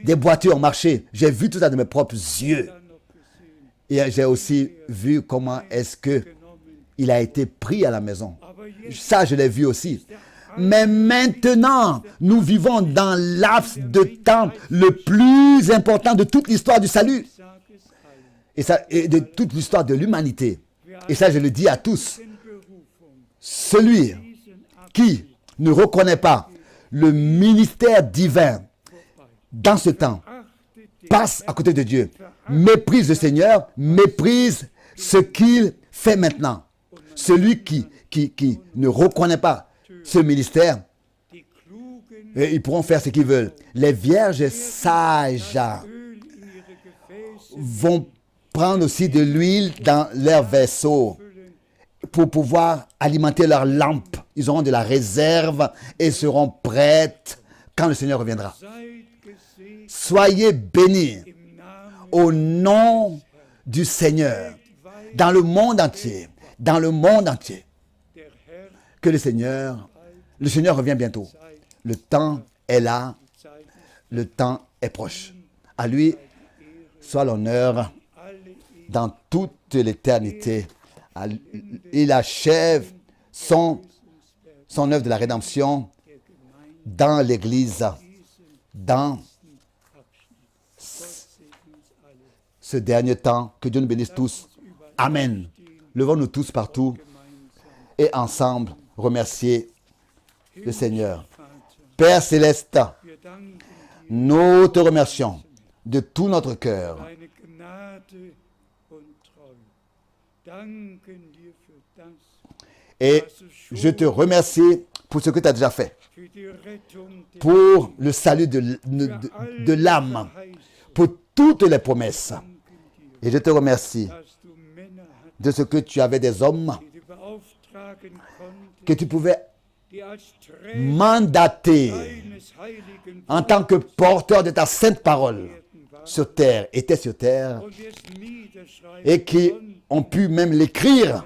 des voitures marcher. J'ai vu tout ça de mes propres yeux. Et j'ai aussi vu comment est-ce que il a été pris à la maison. Ça, je l'ai vu aussi. Mais maintenant, nous vivons dans laps de temps le plus important de toute l'histoire du salut. Et de toute l'histoire de l'humanité. Et ça, je le dis à tous. Celui qui ne reconnaît pas le ministère divin dans ce temps passe à côté de Dieu, méprise le Seigneur, méprise ce qu'il fait maintenant. Celui qui ne reconnaît pas ce ministère, ils pourront faire ce qu'ils veulent. Les vierges sages vont prendre aussi de l'huile dans leur vaisseau pour pouvoir alimenter leurs lampes. Ils auront de la réserve et seront prêtes quand le Seigneur reviendra. Soyez bénis au nom du Seigneur dans le monde entier. Dans le monde entier. Que le Seigneur revient bientôt. Le temps est là. Le temps est proche. À lui soit l'honneur dans toute l'éternité. Il achève son œuvre de la rédemption dans l'Église, dans ce dernier temps. Que Dieu nous bénisse tous. Amen. Levons-nous tous partout et ensemble remercier le Seigneur. Père Céleste, nous te remercions de tout notre cœur. Et je te remercie pour ce que tu as déjà fait, pour le salut de l'âme, pour toutes les promesses. Et je te remercie de ce que tu avais des hommes que tu pouvais mandater en tant que porteur de ta sainte parole sur terre, étaient sur terre, et qui ont pu même l'écrire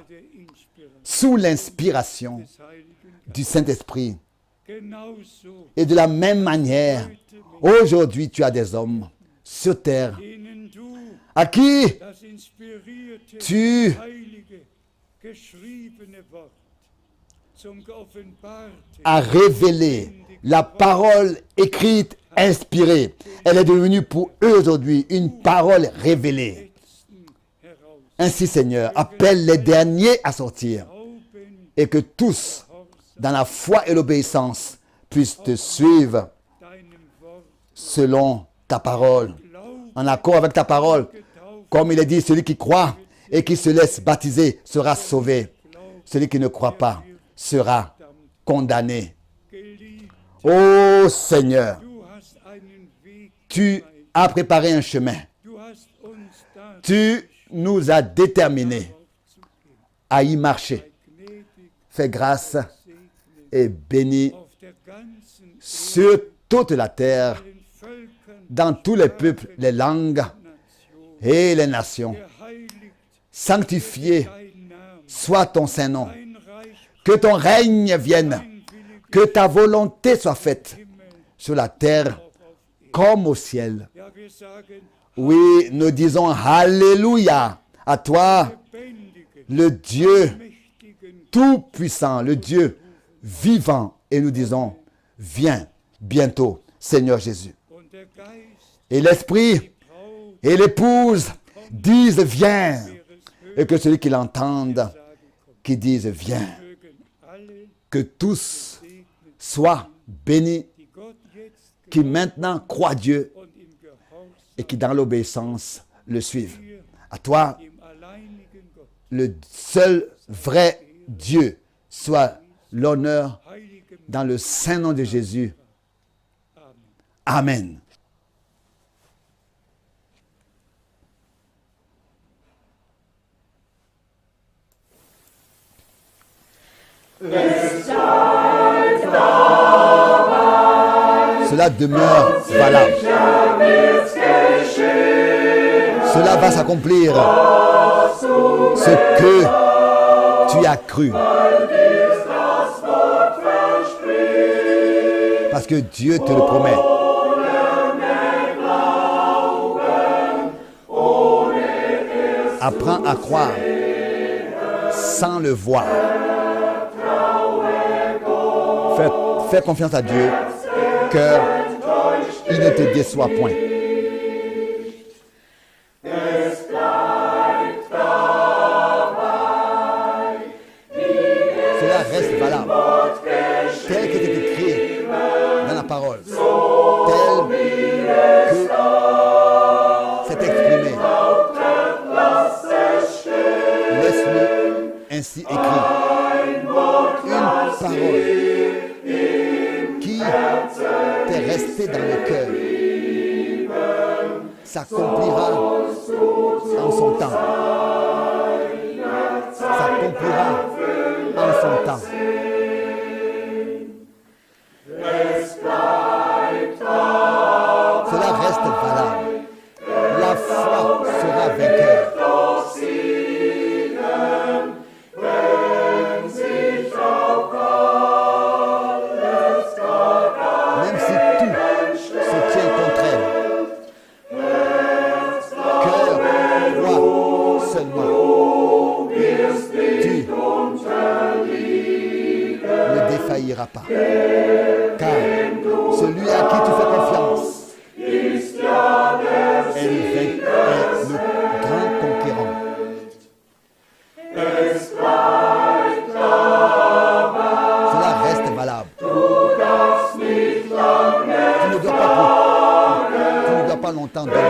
sous l'inspiration du Saint-Esprit. Et de la même manière, aujourd'hui tu as des hommes sur terre à qui tu as révélé la parole écrite, inspirée. Elle est devenue pour eux aujourd'hui une parole révélée. Ainsi, Seigneur, appelle les derniers à sortir et que tous, dans la foi et l'obéissance, puissent te suivre selon ta parole, en accord avec ta parole. Comme il est dit, celui qui croit et qui se laisse baptiser sera sauvé. Celui qui ne croit pas sera condamné. Ô Seigneur, tu as préparé un chemin. Tu nous as déterminés à y marcher. Fais grâce et bénis sur toute la terre, dans tous les peuples, les langues et les nations. Sanctifié soit ton Saint-Nom. Que ton règne vienne. Que ta volonté soit faite sur la terre comme au ciel. Oui, nous disons Alléluia à toi, le Dieu tout-puissant, le Dieu vivant. Et nous disons, viens bientôt, Seigneur Jésus. Et l'Esprit et l'épouse disent, viens. Et que celui qui l'entende, qui dise, viens. Que tous soient bénis, qui maintenant croient Dieu et qui dans l'obéissance le suivent. À toi, le seul vrai Dieu, soit l'honneur dans le saint nom de Jésus. Amen. Cela demeure valable. Cela va s'accomplir. Ce que tu as cru. Parce que Dieu te le promet. Apprends à croire sans le voir. Fais confiance à Dieu, car il ne te déçoit point. Cela reste valable, tel qu'il est écrit dans la parole, tel que c'est exprimé. Laisse-le ainsi écrit. Une parole qui t'est restée dans le cœur s'accomplira en son temps. S'accomplira en son temps. Cela reste valable. La foi sera vainqueur. Même si tout se tient contre elle, cœur, crois seulement. Tu ne défailliras pas. Car celui à qui tu fais confiance est le grand conquérant. Cela reste valable. Tu ne dois pas longtemps demander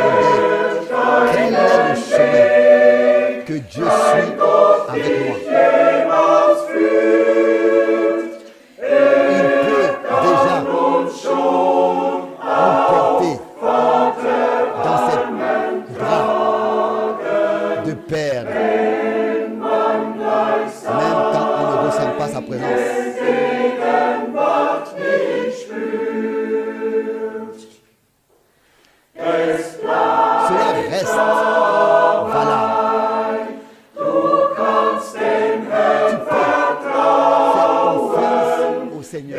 quel est le chemin que Dieu suit avec moi. Il peut déjà nous porter dans ses bras de Père, même quand on ne ressent pas sa présence. Cela reste valable. Tu peux faire confiance au Seigneur.